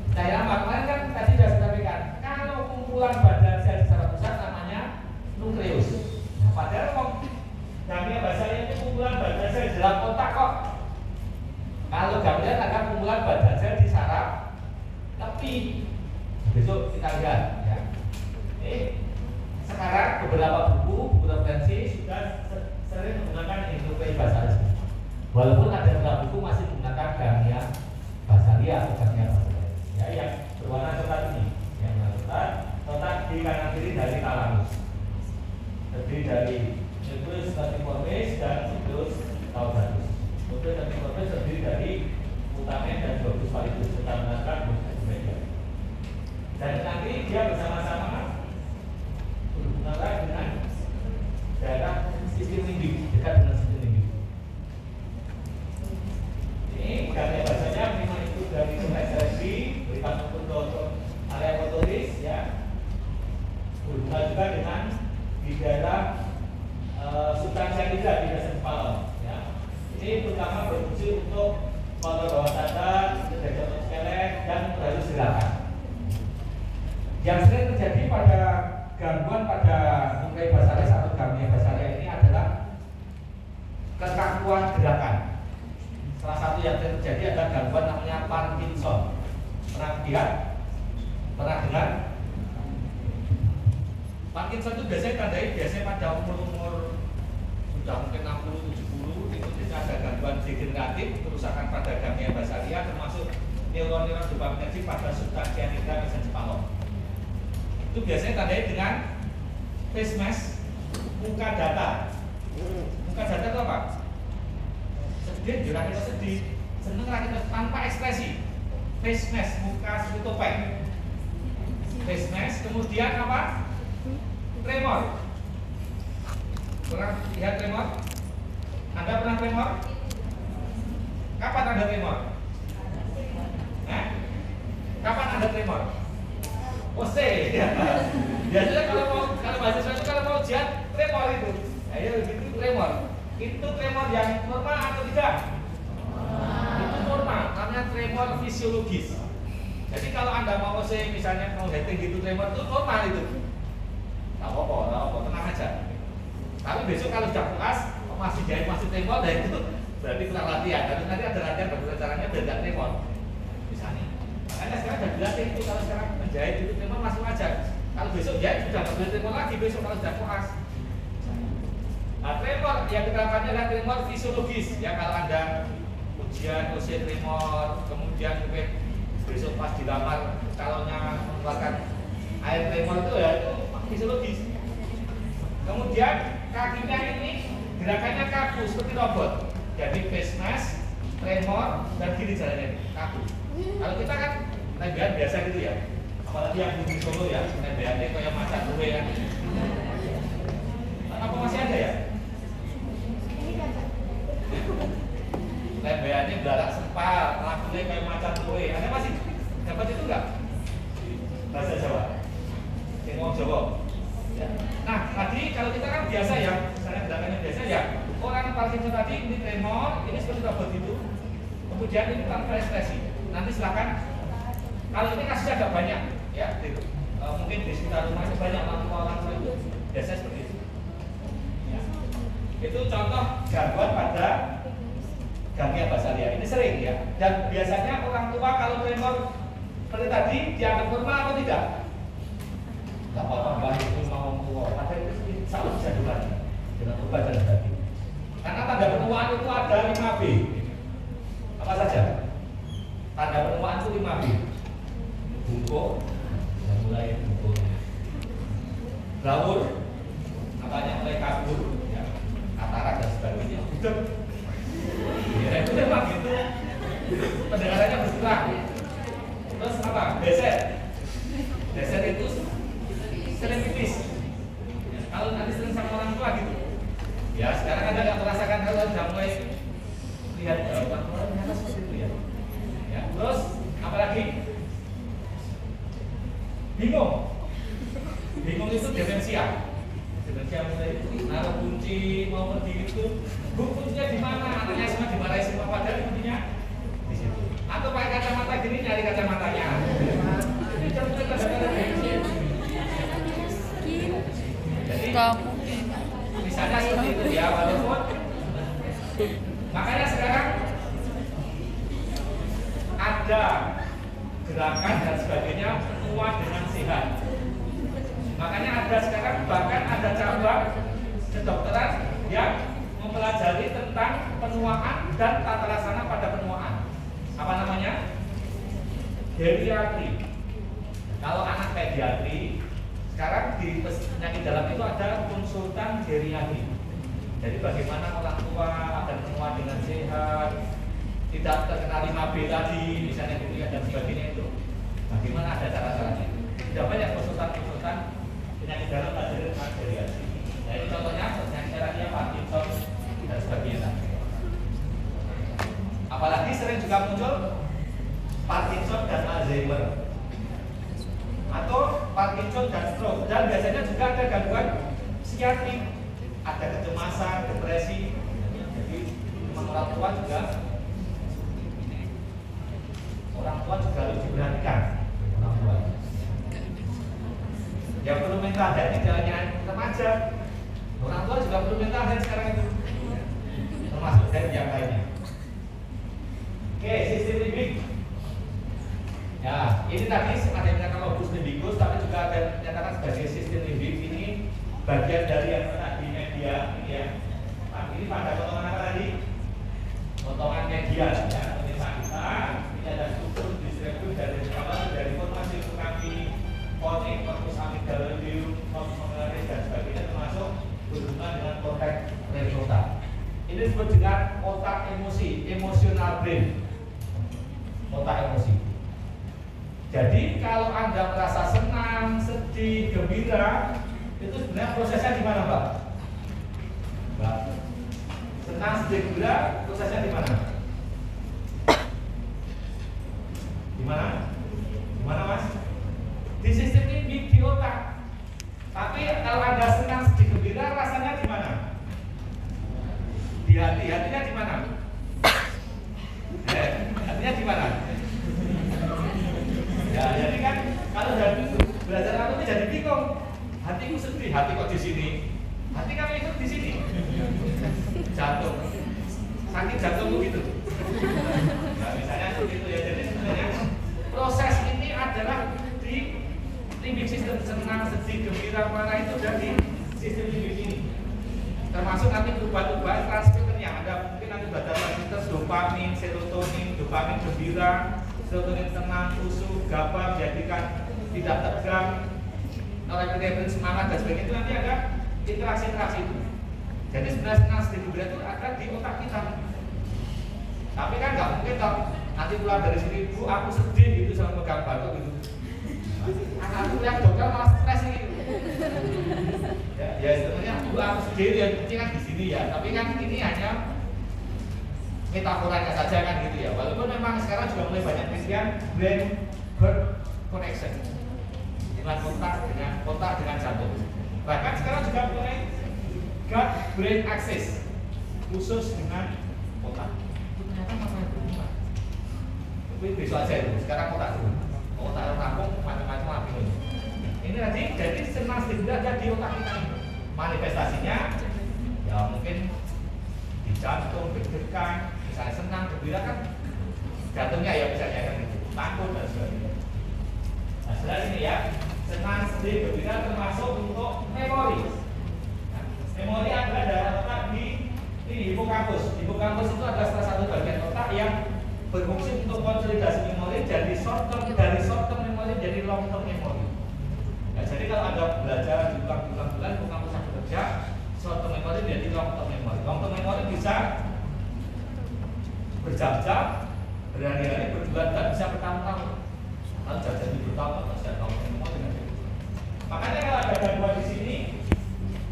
Istilah yang lama kemarin kan tadi sudah sampaikan. Kalau kumpulan badan sel secara pusat namanya nukleus. Nah, padahal gamnya bahasanya itu kumpulan badan sel di dalam otak kok. Kalau gamnya ada kumpulan badan sel di saraf tepi. Besok kita lihat ya. Sekarang beberapa buku referensi sudah sering menggunakan nukleus basalis. Walaupun ada beberapa buku masih menggunakan gamia basalia atau gamia basalia. Ya, yang berwarna coklat ini, yang berwarna coklat di kanan kiri dari talamus, terdiri dari nucleus vermiformis dan nucleus caudatus. Nucleus vermiformis terdiri dari putamen dan globus pallidus serta menangkap media. Dan nanti dia bersama-sama berhubungan dengan daerah sistem limbik, dekat dengan sistem limbik. Ini gamnya bahasanya memang itu dari SLB, berikan untuk area motoris ya. Berhubungan juga dengan di daerah substansi yang tidak di dasar kepala ya. Ini terutama berfungsi untuk motor bawah sadar, deteksi otot skelet dan berhalus gerakan. Yang sering terjadi pada gangguan pada nukleus basalis atau gamia basalia ini adalah kekakuan gerakan. Salah satu yang terjadi adalah gangguan namanya Parkinson. Pernah lihat? Pernah dengar? Parkinson itu biasanya pada umur sudah mungkin 60-70 itu bisa ada gangguan degeneratif, kerusakan pada gamia basalia termasuk neuron-neuron dopaminergic pada substansi cyanida mesencephalon. Itu biasanya tandai dengan face mask muka data. Muka data itu apa? Sedih, jurang kita sedih, seneng kita tanpa ekspresi. Face mask, muka seperti topeng. Face mask, kemudian apa? Tremor. Pernah lihat tremor? Anda pernah tremor? Kapan Anda tremor? Kapan Anda tremor? Ose, biasanya kalau mahasiswa itu kalau mau ujian tremor itu, ayo gitu tremor. Itu tremor yang normal atau tidak? Itu normal, karena tremor fisiologis. Jadi kalau Anda mau OC misalnya mau hitting gitu tremor itu normal itu. Tak apa, tenang aja. Tapi besok kalau sudah puas, masih jahit masih tremor, dan itu berarti kurang latihan. Tapi nanti ada latihan bagaimana caranya biar tidak tremor. Misalnya. Makanya sekarang udah dilatih itu, kalau sekarang menjahit itu tremor langsung aja. Kalau besok jahit sudah nggak boleh tremor lagi besok kalau sudah koas. Nah, tremor yang kita lakukan adalah tremor fisiologis. Ya kalau Anda ujian tremor, kemudian mungkin besok pas dilamar calonnya mengeluarkan air tremor itu ya itu fisiologis. Kemudian kakinya ini gerakannya kaku seperti robot. Jadi face mask, tremor, dan gini jalannya kaku. Kalau kita kan nembean biasa gitu ya. Apalagi yang di Solo ya, nembeannya kayak macan kue ya. Apa masih ada ya? Nembeannya belarak sempal, lakunya kayak macan kue. Anda masih dapat itu enggak? Bahasa Jawa. Ngomong Jawa. Ya. Nah, tadi kalau kita kan biasa ya, misalnya gerakannya biasa ya. Orang Parkinson tadi ini tremor, ini seperti robot itu. Kemudian ini tanpa ekspresi. Nanti silakan. Kalau ini kasusnya agak banyak, ya, gitu. Mungkin di sekitar rumah banyak orang itu biasanya seperti itu. Ya. Itu contoh gangguan pada ganglia basalia. Ini sering ya. Dan biasanya orang tua kalau tremor seperti tadi dianggap normal atau tidak? Tidak apa-apa, Mbak, itu mau tua. Padahal itu selalu bisa dilatih dengan obat dan sebagainya. Karena tanda penuaan itu ada 5B. Apa saja? Tanda penuaan itu 5B. Bungkuk, sudah mulai bungkuk. Rawur, matanya mulai kabur, ya. Katarak dan sebagainya. Udah. Ya, itu memang gitu. Pendengarannya berkurang. Terus apa? Beset. Beset itu sering pipis. Kalau nanti sering sama orang tua gitu. Ya sekarang Anda nggak merasakan kalau sudah mulai lihat orang tua ternyata seperti itu ya. Ya terus apalagi bingung. Bingung itu demensia. Demensia mulai naruh kunci mau pergi itu. Bu kuncinya di mana? Anaknya semua dimarahi semua padahal kuncinya di situ. Atau pakai kacamata gini nyari kacamatanya. Ini jangan kadang-kadang. Jadi misalnya seperti itu ya, walaupun makanya sekarang ada gerakan dan sebagainya penua dengan sehat. Makanya ada sekarang bahkan ada cabang kedokteran yang mempelajari tentang penuaan dan tata laksana pada penuaan. Apa namanya? Geriatri. Kalau anak pediatri sekarang di penyakit dalam itu ada konsultan geriatri. Jadi bagaimana orang tua agar menua dengan sehat, tidak terkena 5B tadi, misalnya gitu dan sebagainya itu. Bagaimana ada cara-caranya? Tidak banyak konsultan-konsultan penyakit dalam pelajaran tentang geriatri. Nah ini contohnya penyakit caranya Parkinson dan sebagainya. Apalagi sering juga muncul Parkinson dan Alzheimer. Atau Parkinson dan stroke, dan biasanya juga ada gangguan psikiatrik, ada kecemasan, depresi. Jadi orang tua juga harus diperhatikan. Orang tua yang perlu mental health tidak hanya remaja, orang tua juga perlu mental health sekarang itu, termasuk dari yang lainnya. Oke, sistem limbik. Ya, ini tadi ada yang menyatakan lobus limbicus, tapi juga ada yang menyatakan sebagai sistem limbik. Ini bagian dari yang pernah di media ini ya. Nah, ini pada potongan apa tadi? Potongan media ya, pemirsa kita. Ini ada struktur distribusi dari formasi kami, konik, korpus amigdaloideum, korpus membranis dan sebagainya, termasuk berhubungan dengan korteks prefrontal. Ini disebut dengan otak emosi, emotional brain. Otak emosi. Jadi kalau Anda merasa senang, sedih, gembira, itu sebenarnya prosesnya di mana, Mbak? Mbak, senang, sedih, gembira, prosesnya di mana? Di mana? Di mana, Mas? Di sistem limbik di otak. Tapi kalau Anda senang, sedih, gembira, rasanya di mana? Di hati. Hatinya di mana? Hatinya di mana? Ya, jadi kan kalau belajar aku jadi bingung. Hatiku sedih, hati kok di sini? Hati kan ikut di sini. Jantung, sakit jantung begitu. Nah, misalnya seperti itu ya. Jadi sebenarnya proses dopamin, serotonin, dopamin gembira, serotonin tenang, khusyuk, GABA menjadikan tidak tegang, norepinefrin semangat dan sebagainya. Itu nanti ada interaksi-interaksi itu. Jadi sebenarnya senang gembira itu ada di otak kita. Tapi kan nggak mungkin kalau nanti pulang dari sini, Bu, aku sedih gitu sama pegang batu gitu. Aku lihat dokter malah stres gitu. Ya sebenarnya Bu, aku sedih ya, penting kan di sini ya. Tapi kan ini hanya metaforanya saja kan gitu ya. Walaupun memang sekarang juga mulai banyak penelitian brain heart connection, dengan otak dengan jantung. Bahkan sekarang juga mulai gut brain axis khusus dengan otak. Itu ternyata masalah berubah. Tapi besok aja itu. Sekarang otak dulu. Otak rampung macam-macam apa ini. Ini tadi jadi senang tidak ada di otak kita. Manifestasinya ya mungkin di jantung, deg-degan, misalnya senang, gembira kan jantungnya ya misalnya kan gitu, takut dan sebagainya. Nah setelah ini ya, senang, sedih, gembira termasuk untuk memori. Nah, memori adalah daerah otak di ini hipokampus. Hipokampus itu adalah salah satu bagian otak yang berfungsi untuk konsolidasi memori dari short term memori jadi long term memori. Nah, jadi kalau Anda belajar diulang-ulang hipokampus yang bekerja, short term memory menjadi long term memory. Long term memory bisa berjam-jam, berhari-hari, berbulan-bulan, bisa bertahun-tahun. Kalau jadi bertahun-tahun, bisa long term memory dengan itu. Makanya kalau ada gangguan di sini,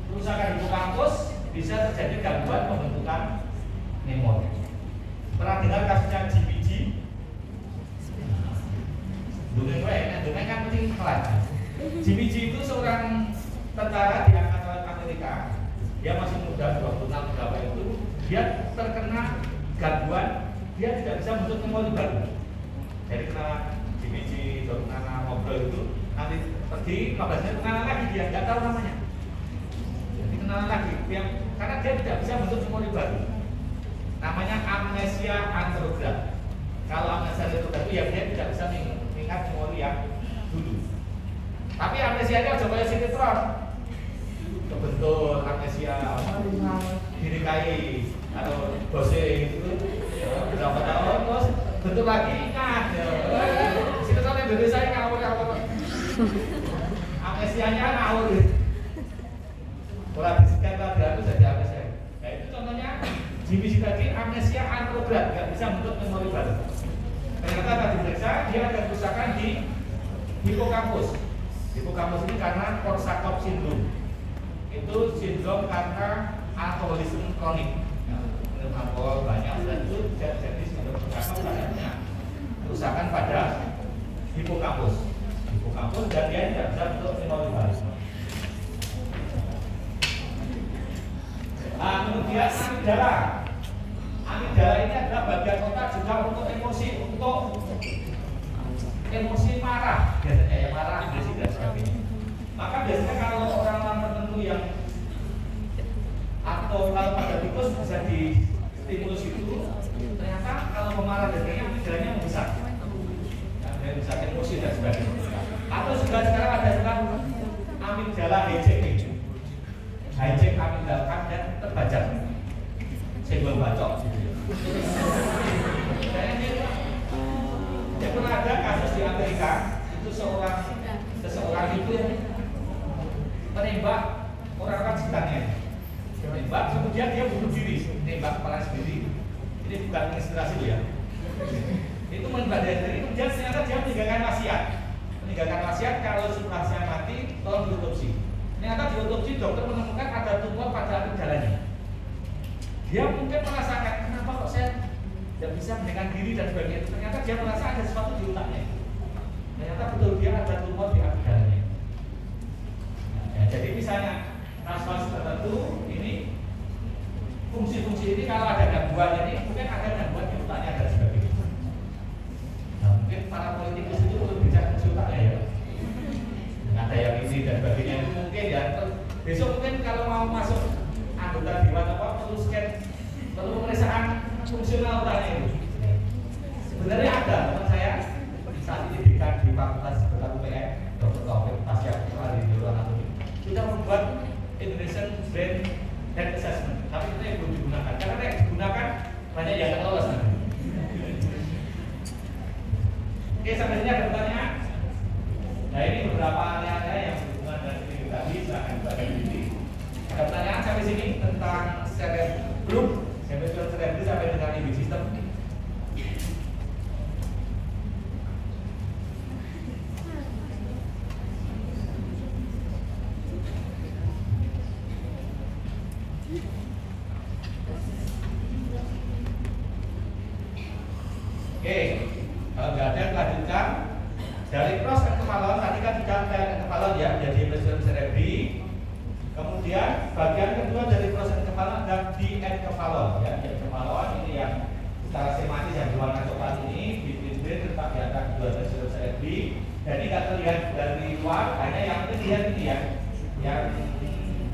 kerusakan hipokampus bisa terjadi gangguan pembentukan memori. Pernah dengar kasusnya GBG? Dongeng kan penting kelas. GBG itu seorang tentara di Angkatan Amerika. Dia masih muda, 26 berapa itu, dia terkena gangguan, dia tidak bisa membentuk memori baru. Jadi kena GBG, kena ngobrol itu, nanti pergi 15 menit kenalan lagi, dia nggak tahu namanya. Jadi kenalan lagi, karena dia tidak bisa membentuk memori baru. Namanya amnesia anterograd. Kalau amnesia anterograd itu ya dia tidak bisa mengingat memori yang dulu. Tapi amnesianya coba sinetron. Kebentuk amnesia dinikahi atau bose itu berapa tahun terus bentuk lagi ingat sinetron Indonesia yang ngawur amnesianya ngawur pola disikat lagi itu jadi amnesia. Nah itu contohnya GBG tadi amnesia anterograd, nggak bisa membentuk memori baru. Ternyata tadi diperiksa dia ada kerusakan di hipokampus. Hipokampus ini karena Korsakoff syndrome. Itu sindrom karena alkoholisme kronik. Minum alkohol banyak dan itu jadi sindrom Korsakoff karena kerusakan pada hipokampus. Dan dia tidak bisa untuk memori baru. Kemudian amigdala. Amigdala ini adalah bagian otak juga untuk emosi marah, biasanya ya marah, agresi dan sebagainya. Maka biasanya kalau orang-orang tertentu yang atau kalau pada tikus bisa distimulus itu, ternyata kalau pemarah dan sebagainya amigdalanya membesar, ya, bisa emosi dan sebagainya. Atau juga sekarang ada tentang amigdala hijacking, hijack amigdala dan terbajak, senggol bacok. Ya pernah ada kasus di Amerika itu seseorang itu yang menembak orang-orang sekitarnya. Menembak kemudian dia bunuh diri, menembak kepala sendiri. Ini bukan inspirasi ya. Itu menembak diri kemudian ternyata dia meninggalkan wasiat. Meninggalkan wasiat kalau setelah saya mati tolong diotopsi. Ternyata diotopsi dokter menemukan ada tumor pada amigdalanya. Dia mungkin merasakan kenapa kok saya tidak bisa mendengar diri dan sebagainya. Ternyata dia merasa ada sesuatu di otaknya. Ternyata betul dia ada tumor di amigdalanya. Ya, jadi misalnya kasus tertentu ini fungsi-fungsi ini kalau ada gangguan ini mungkin ada gangguan di otaknya dan sebagainya. Nah, mungkin para politikus itu perlu bicara fungsi otaknya ya. Ada yang ini dan sebagainya itu mungkin ya. Besok mungkin kalau mau masuk anggota dewan apa perlu scan, perlu pemeriksaan fungsional otaknya itu. Sebenarnya ada teman saya saat ini di Fakultas Kedokteran UPN, Dr. Taufik Tasya ahli neuroanatomi sudah membuat Indonesian Brain Health Assessment, tapi itu yang belum digunakan karena yang digunakan banyak yang lolos nanti. Oke, sampai sini ada pertanyaan? Nah, ini beberapa area yang berhubungan dengan ini tadi, silahkan dibaca sendiri. Ada pertanyaan sampai sini tentang cerebrum, cerebrum sampai dengan limbic system. Oke, kalau nggak ada lanjutkan dari pros enkefalon. Tadi kan sudah enkefalon ya, jadi presiden cerebri. Kemudian bagian kedua dari pros enkefalon adalah di enkefalon ya. Di enkefalon ini yang secara skematis yang berwarna coklat ini di tetap di atas dua presiden cerebri. Jadi nggak terlihat dari luar, hanya yang terlihat ini ya, yang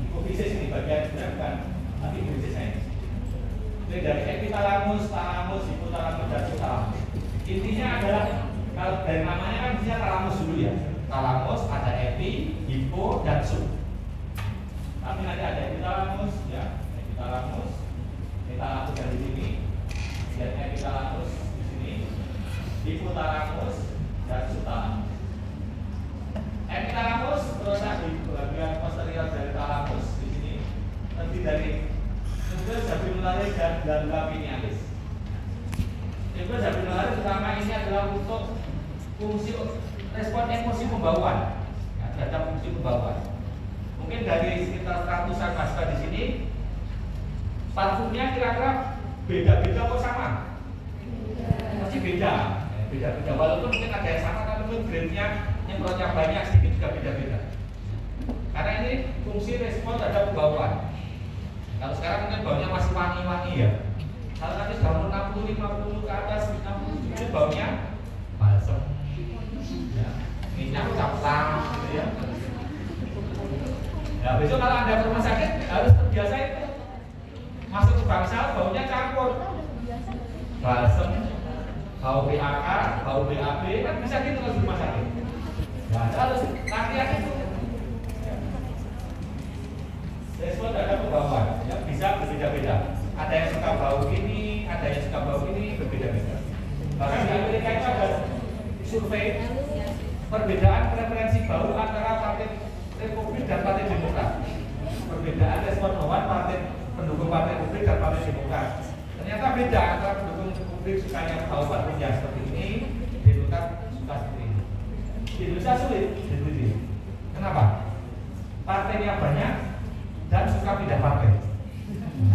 hipofisis ini bagian bukan, tapi hipofisisnya ini. Jadi dari epitalamus, talamus, hipotalamus dan subtalamus. Intinya adalah kalau dari namanya kan bisa talamus dulu ya. Talamus ada epi, hipo dan sub. Tapi nanti ada epitalamus ya, epitalamus dari sini, dan epitalamus di sini, hipotalamus dan subtalamus. Epitalamus terletak di bagian posterior dari talamus di sini, terdiri dari nukleus sabinularis dan glandula pinealis. Nukleus sabinularis utama ini adalah untuk fungsi respon emosi pembawaan, ya, terhadap fungsi pembawaan. Mungkin dari sekitar 100-an mahasiswa di sini, parfumnya kira-kira beda-beda kok sama? Masih beda, beda-beda. Walaupun mungkin ada yang sama, tapi mungkin grade-nya nyemprotnya banyak sedikit juga beda-beda. Karena ini fungsi respon terhadap pembawaan. Kalau sekarang mungkin baunya masih wangi-wangi ya. Kalau nanti sudah 60, 50 ke atas, 60 itu baunya balsem, ya, minyak caplang, gitu ya. Nah besok kalau anda ke rumah sakit harus terbiasa itu. Masuk ke bangsal baunya campur, balsem, bau PAK, bau BAB, kan bisa gitu kalau di rumah sakit. Nah, harus latihan itu. Respon terhadap pembawaan ya, bisa berbeda-beda. Ada yang suka bau ini, ada yang suka bau ini, berbeda-beda. Bahkan di Amerika itu ada survei perbedaan preferensi bau antara Partai Republik dan Partai Demokrat. Perbedaan respon bawaan pendukung Partai Republik dan Partai Demokrat. Ternyata beda antara pendukung Republik sukanya bau parfum yang seperti ini, Demokrat suka seperti ini. Di Indonesia sulit, kenapa? Partainya banyak dan suka pindah partai.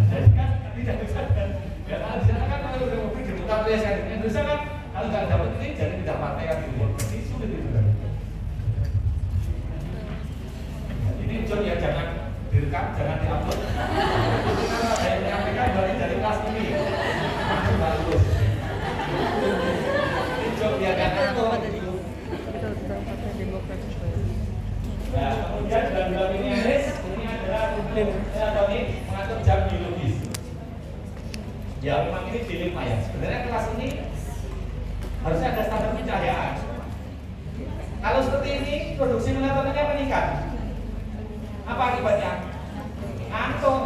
Jadi kan tidak bisa kan? Ya kalau di sana kan kalau Republik Demokrat ya, Indonesia kan kalau nggak dapat ini jadi pindah partai kan gitu. Jadi sulit itu kan. Ini John ya jangan direkam, jangan diupload. Kalau ada yang menyampaikan dari kelas ini, masih bagus. Ini John ya karena nah, kemudian glandula pinealis ini adalah melatonin mengatur jam biologis. Ya memang ini dilema ya. Sebenarnya kelas ini harusnya ada standar pencahayaan. Kalau seperti ini produksi melatoninnya meningkat. Apa akibatnya? Ngantuk.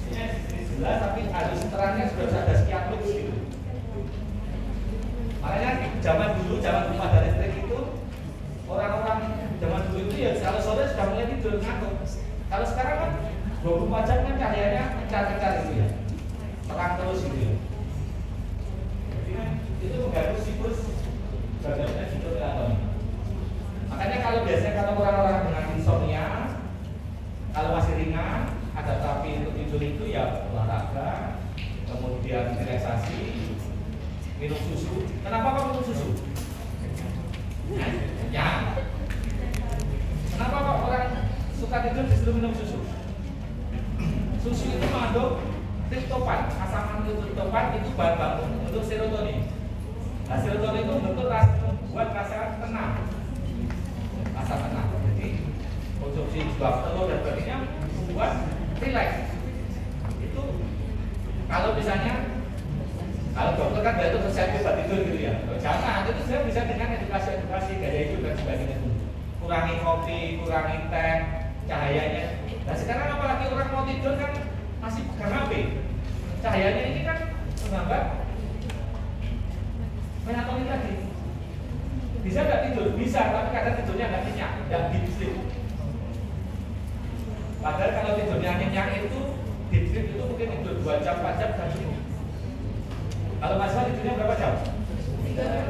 Ini jelas tapi harus terangnya sudah ada sekian lux gitu. Makanya zaman dulu belum ada listrik itu orang-orang zaman dulu itu ya kalau sore sudah mulai tidur ngantuk. Kalau sekarang kan 24 jam kan cahayanya mencar-mencar itu ya, terang terus gitu ya. Jadi kan itu mengganggu siklus badannya siklus melatonin. Makanya kalau biasanya kalau orang-orang dengan insomnia, kalau masih ringan, ada terapi untuk tidur itu ya olahraga, kemudian relaksasi, minum susu. Kenapa kok minum susu? Ya. Kenapa kok orang suka tidur disuruh minum susu? Susu itu mengandung triptofan, asam triptofan itu bahan baku untuk serotonin. Nah, serotonin itu membuat rasa tenang, rasa tenang. Jadi konsumsi buah telur dan sebagainya membuat rileks. Itu kalau misalnya kalau dokter kan itu resep obat tidur gitu ya. Jangan, itu saya bisa dengan edukasi gaya hidup dan sebagainya itu. Kurangi kopi, kurangi teh, cahayanya. Nah sekarang apalagi orang mau tidur kan masih pegang HP. Cahayanya ini kan menghambat Menatomi tadi. Bisa nggak tidur? Bisa, tapi kadang tidurnya nggak nyenyak, nggak deep sleep. Padahal kalau tidurnya nyenyak itu deep sleep itu mungkin tidur 2 jam, 4 jam, dan cukup. Kalau masalah tidurnya berapa jam? 3 jam.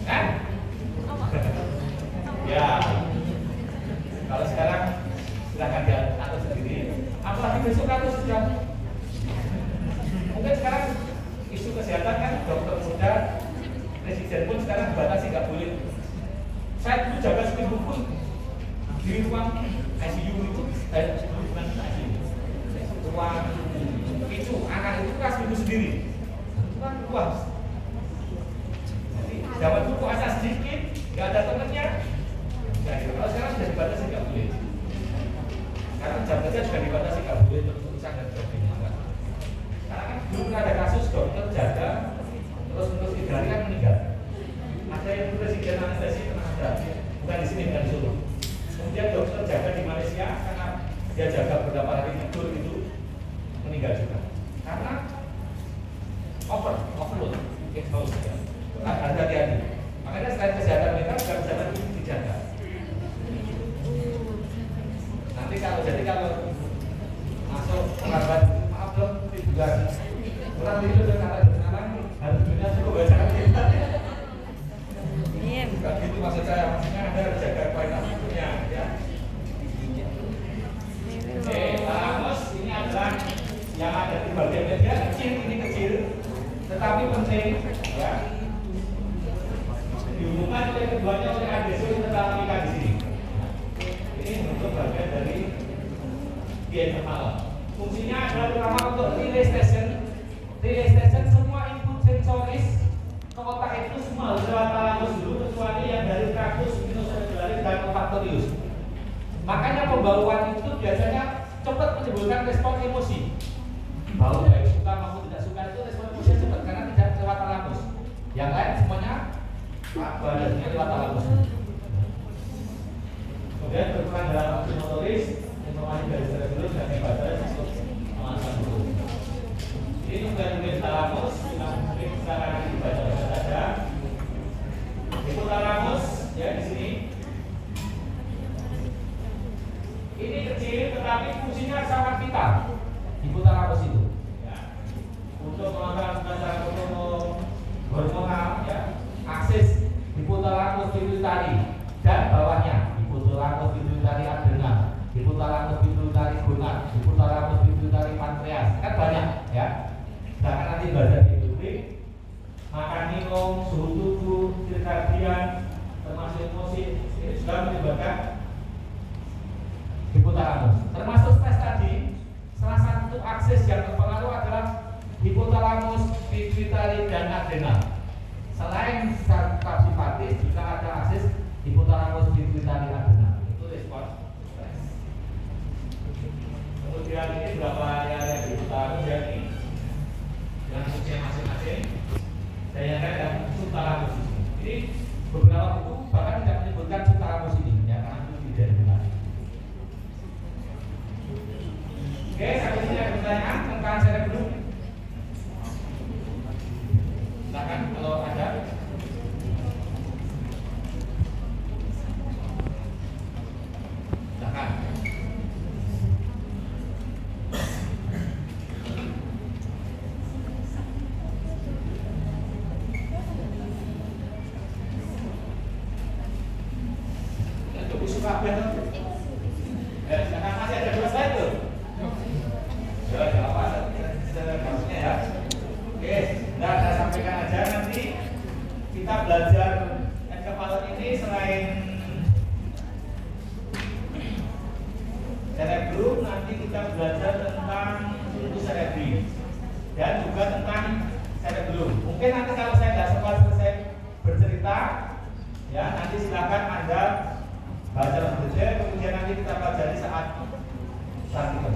Kan? Ya. Kalau sekarang silahkan dia atur sendiri. Apalagi besok atur sudah. Mungkin sekarang isu kesehatan kan dokter muda, presiden pun sekarang dibatasi nggak boleh. Saya dulu jaga seminggu pun di ruang ICU itu, bukan ICU, ruang itu anak itu kelas seminggu sendiri, itu kan luas. Jadi zaman dulu puasa sedikit, nggak ada temennya. Nah, kalau sekarang sudah dibatasi nggak boleh. Sekarang jam kerja juga dibatasi nggak boleh untuk urusan dan sebagainya. Karena kan belum ada kasus dokter jaga terus 3 hari kan meninggal. Ada yang presiden anestesi pernah ada, bukan di sini, bukan di Solo. Kemudian dokter jaga di Malaysia karena dia jaga beberapa hari tidur itu meninggal juga. Karena overload, exhaust ya. Hati-hati. Makanya selain kesehatan mereka juga kesehatan itu dijaga. Nanti kalau masuk perawat, maaf dong, tiduran kurang tidur dan kata-kata harus punya cukup bacaan kita. Bukan gitu maksud saya, maksudnya Anda harus jaga kualitas tidurnya ya. Oke, talamus ini adalah yang ada di bagian media kecil, ini kecil tetapi penting ya. Dihubungkan oleh keduanya oleh adhesi tetapi di sini. Ini bentuk bagian dari dientermal. Fungsinya adalah terutama untuk relay station. Relay station semua input sensoris ke otak itu semua harus lewat talamus dulu, kecuali yang dari tragus, spinocerebellar dan olfaktorius. Makanya pembauan itu biasanya cepat menimbulkan respon emosi. Bau baik suka maupun tidak suka itu respon emosi cepat karena tidak lewat talamus. Yang lain semuanya badannya lewat talamus. Kemudian berperan dalam aksi motoris, informasi dari cerebellum dan hepatitis sistem pengawasan tubuh. Ini juga talamus, yang mungkin sekarang dibaca saja. Hipotalamus ya di sini. Ini kecil tetapi fungsinya sangat vital. Hipotalamus itu ya. Untuk melakukan cara hormonal ya, akses hipotalamus pituitari dan bawahnya hipotalamus pituitari adrenal, hipotalamus pituitari gonad, hipotalamus pituitari pankreas, kan banyak ya. Sedangkan nanti badan hidupik, makan minum, suhu tubuh, sirkadian, termasuk emosi, ini juga melibatkan hipotalamus. Termasuk stres tadi, salah satu akses yang terpengaruh adalah hipotalamus, pituitari dan adrenal. Selain saraf simpatis juga ada akses hipotalamus, pituitari, adrenal. Itu respon stres. Kemudian ini berapa area hipotalamus ya ini dengan fungsi masing-masing. Saya katakan subtalamus ini. Jadi beberapa buku bahkan tidak menyebutkan subtalamus ini ya, karena itu tidak benar. Oke, sampai sini ada pertanyaan tentang cerebellum. Silakan kalau ada. Silakan. Silakan, masih ada 2 slide tuh. Ya, enggak apa, maksudnya ya. Oke, nah, saya sampaikan aja nanti kita belajar encephalon ini selain cerebellum, nanti kita belajar tentang sulcus cerebri dan juga tentang cerebellum. Mungkin nanti kalau saya nggak sempat selesai bercerita, ya nanti silakan Anda baca lebih detail, kemudian nanti kita pelajari saat praktikum.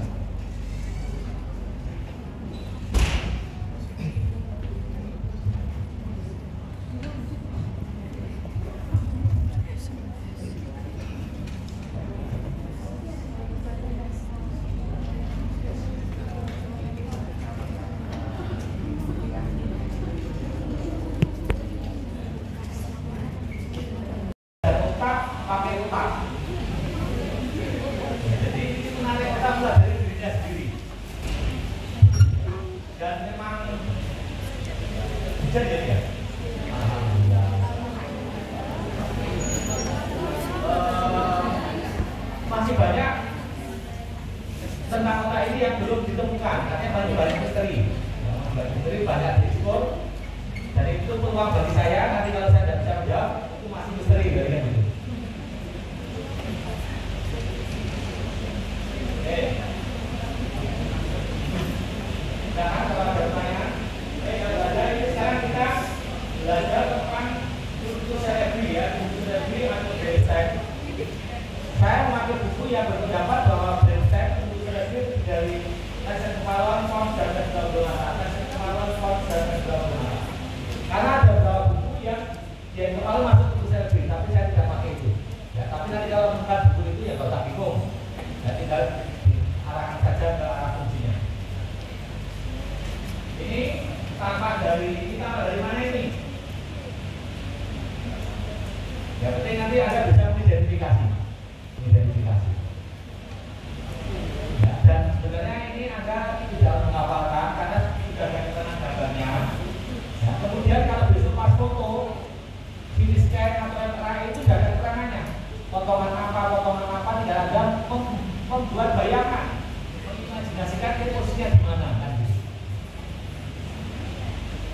bisa ya? Alhamdulillah. Masih banyak tentang otak ini yang belum ditemukan, katanya masih banyak misteri. Misteri banyak diekspor, dan itu peluang bagi saya. Nanti kalau saya tidak bisa menjawab, itu masih misteri dari yang itu. Oke. Nah, kalau ada pertanyaan, kalau ada ini sekarang kita belajar tentang kultur serebri ya, kultur serebri atau brainstem. Saya memakai buku yang berpendapat bahwa brainstem kultur serebri dari Lesson Kemaluan Font dan Lesson Kemaluan Font dan Lesson. Karena ada beberapa buku yang kalau masuk kultur serebri, tapi saya tidak pakai itu. Ya, tapi nanti kalau menemukan buku itu ya kalau tak bingung, ya tinggal arahkan saja ke arah fungsinya. Ini tampak dari mana ini? Ya penting nanti Anda bisa mengidentifikasi. Ya, dan sebenarnya ini Anda tidak menghafalkan karena sudah ada keterangan gambarnya. Ya, kemudian kalau besok pas foto, ini scan atau MRI itu sudah ada keterangannya. Potongan apa tidak ada membuat bayangan, mengimajinasikan posisinya di mana kan?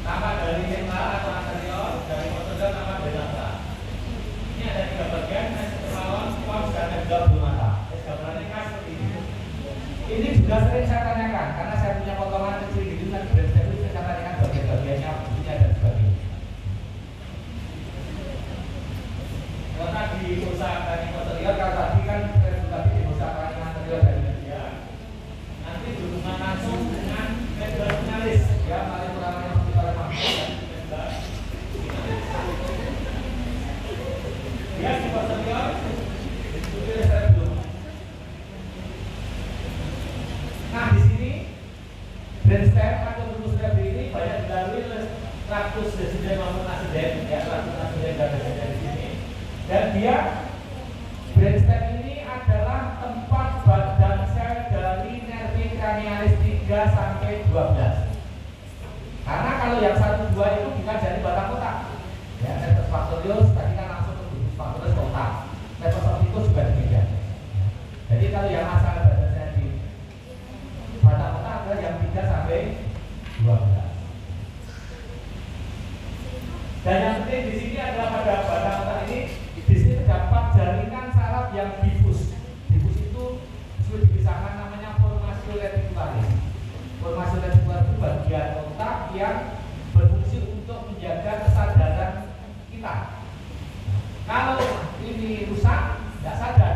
Nama dari metal atau material dari material nama benata. Ini ada 3 bagian, kemaluan, form, dan gambar mata. Gambarannya kan seperti ini. Ini juga sering saya tanyakan karena saya punya potongan kecil gitu kan, saya tanyakan bagian-bagiannya, fungsinya dan sebagainya. Karena di usaha tani material, kalau tadi kan tadi di usaha tani material dari media, nanti berhubungan langsung dengan media finalis, ya, paling pertama yang kita lakukan ya di material itu saya belum. Nah di sini brainstem atau rumus seperti ini banyak dilalui oleh ratus residen maupun asiden, ya, ratus asiden dan residen di sini. Dan dia brainstem ini adalah tempat badan sel dari nervi cranialis 3 sampai 12. Karena kalau yang 1, 2 itu bukan dari batang otak. Ya, nervus factorius tadi kan langsung ke nervus factorius ke otak. Nervus opticus juga demikian. Jadi kalau yang masalah badan sel di batang otak adalah yang 3 sampai 12. Dan yang penting di sini adalah pada batang otak ini di sini terdapat jaringan saraf yang difus. Difus itu sudah dipisahkan namanya formasi reticularis. Formasi reticularis itu bagian otak yang berfungsi untuk menjaga kesadaran kita. Kalau ini rusak, tidak sadar.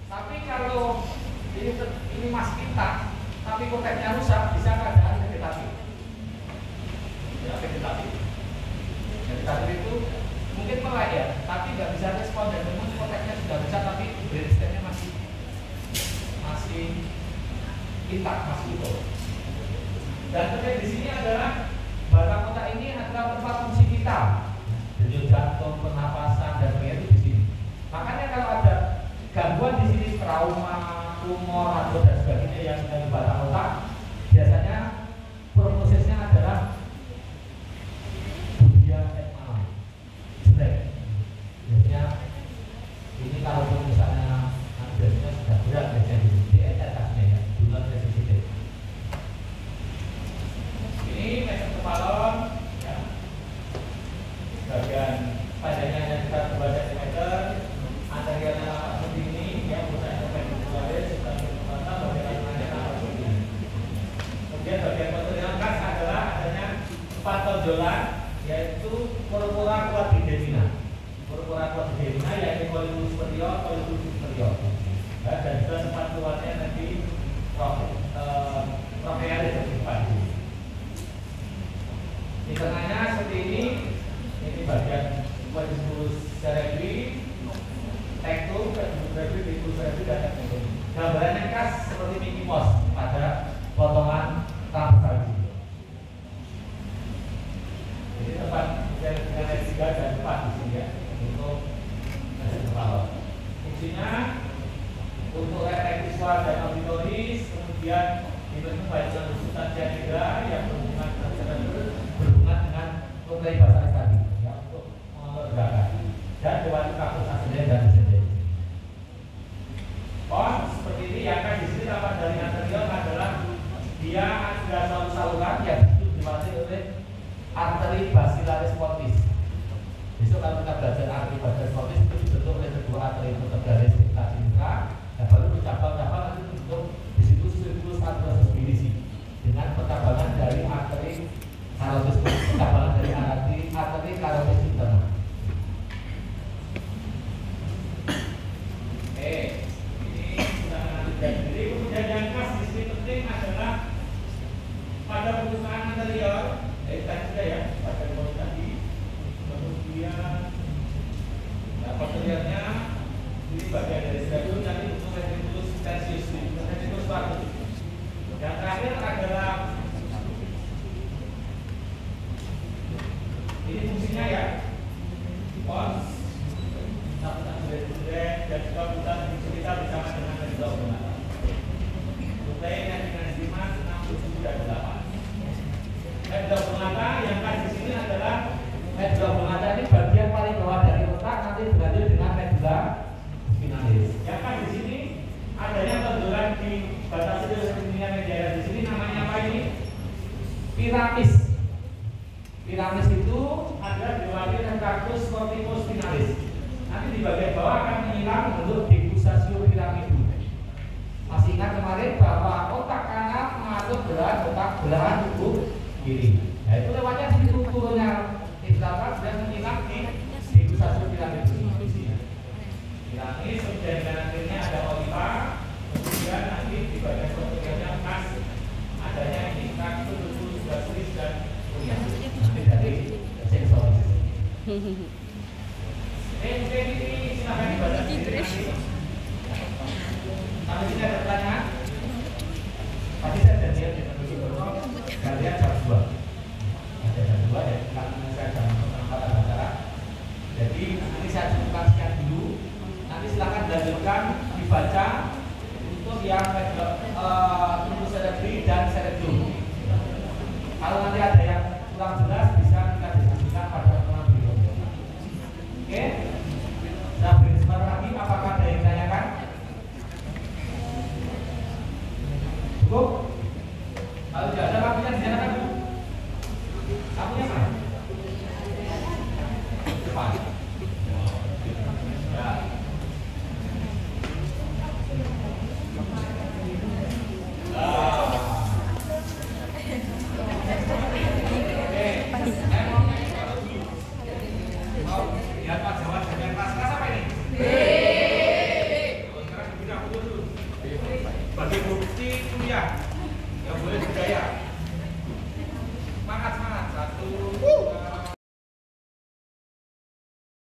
Tapi kalau ini masih kita, tapi konteksnya rusak, bisa keadaan vegetatif. Ya, vegetatif. Vegetatif itu mungkin melek ya, tapi nggak bisa respon dan memang konteksnya sudah rusak, tapi brainstemnya masih intak, masih utuh. Dan terkait di sini adalah batang otak ini adalah tempat fungsi kita, denyut jantung, pernapasan dan sebagainya itu di sini. Makanya kalau ada gangguan di sini, trauma, tumor atau dan sebagainya yang dari batang otak, biasanya prognosisnya adalah budian malam, jelek. Biasanya ini kalau misalnya biasanya sudah berat biasanya di atasnya ya, bulan sensitif. Ini meter kepalon, ya. Bagian panjangnya hanya sekitar 2 cm, anteriornya nampak seperti ini, yang pusatnya perpendikularis, bagian kepala, bagian tengahnya nampak seperti ini. Kemudian bagian posterior khas adalah adanya 4 tonjolan, yaitu corpora quadrigemina. Corpora quadrigemina yaitu colliculus superior, colliculus inferior. Ya, dan juga tempat keluarnya nanti trochealis di depan. Di tengahnya seperti ini bagian quadriculus cerebri, tectum, quadriculus cerebri, quadriculus cerebri dan tectum. Gambarannya khas seperti Mickey Mouse pada potongan rambut tadi. Jadi tempat yang 3 dan 4 di sini ya untuk kepala. Fungsinya untuk refleks visual dan auditoris, kemudian dibentuk bagian substansia negra yang berhubungan dengan nilai bahasa tadi ya, untuk melegakan dan dewan kampus aslinya dan sendiri. Oh, seperti ini ya kan di sini rapat dari anterior adalah dia ada satu saluran yang itu diwakili oleh arteri basilaris pontis. Besok kalau kita belajar arteri basilaris pontis itu dibentuk oleh kedua arteri garis intra, dan baru cabang-cabang nanti dibentuk di situ sirkulus arteriosus bilisi dengan percabangan dari arteri karotis, percabangan dari arteri karotis interna. Jadi kemudian yang khas di sini penting adalah pada pembukaan anterior, tadi sudah ya, pada pembukaan tadi, kemudian posteriornya ini bagian dari stadium nanti untuk ventriculus tensius, ventriculus vagus. Yang terakhir adalah ini fungsinya ya, pons, saputan dan juga putar kita bersama dengan endobronata. Nuklein yang dengan enzimat 6, 7, dan 8. Endobronata yang khas di sini adalah endobronata ini bagian paling bawah dari otak, nanti berlanjut dengan medulla spinalis. Yang khas di sini adanya benturan di batasi dunia media. Di sini namanya apa ini? Piramis. Piramis itu ada diwakili oleh tractus corticospinalis. Nanti di bagian bawah akan menyilang bentuk decussatio piramidum. Masih ingat kemarin bahwa otak kanan mengatur belahan tubuh kiri. Nah itu lewatnya di turunnya inflator dan menyilang di decussatio piramidum. Piramis, kemudian di kanan kirinya ada oliva, kemudian nanti di bagian posteriornya khas adanya ini tractus basilis dan nanti dari sensoris. Mungkin ini silahkan dibaca sendiri. Kalau tidak ada pertanyaan, tadi saya janjian dengan Dr. kalian jam 2. Ada jam 2 dan karena saya jam penempatan acara. Jadi nanti saya cukupkan sekian dulu. Nanti silahkan dilanjutkan dibaca untuk yang tubuh cerebri dan cerebrum. Kalau nanti ada yang kurang jelas bisa kita diskusikan pada pertemuan berikutnya. Oke? Nah, beri kesempatan lagi. Apakah ada yang ditanyakan? Cukup? Kalau tidak ada, waktunya dinyatakan dulu. Sapunya mana? Depan. Ya. Lihat Pak Jawa dengan kelas apa ini? B. Sekarang kita dulu. Bagi bukti kuliah yang boleh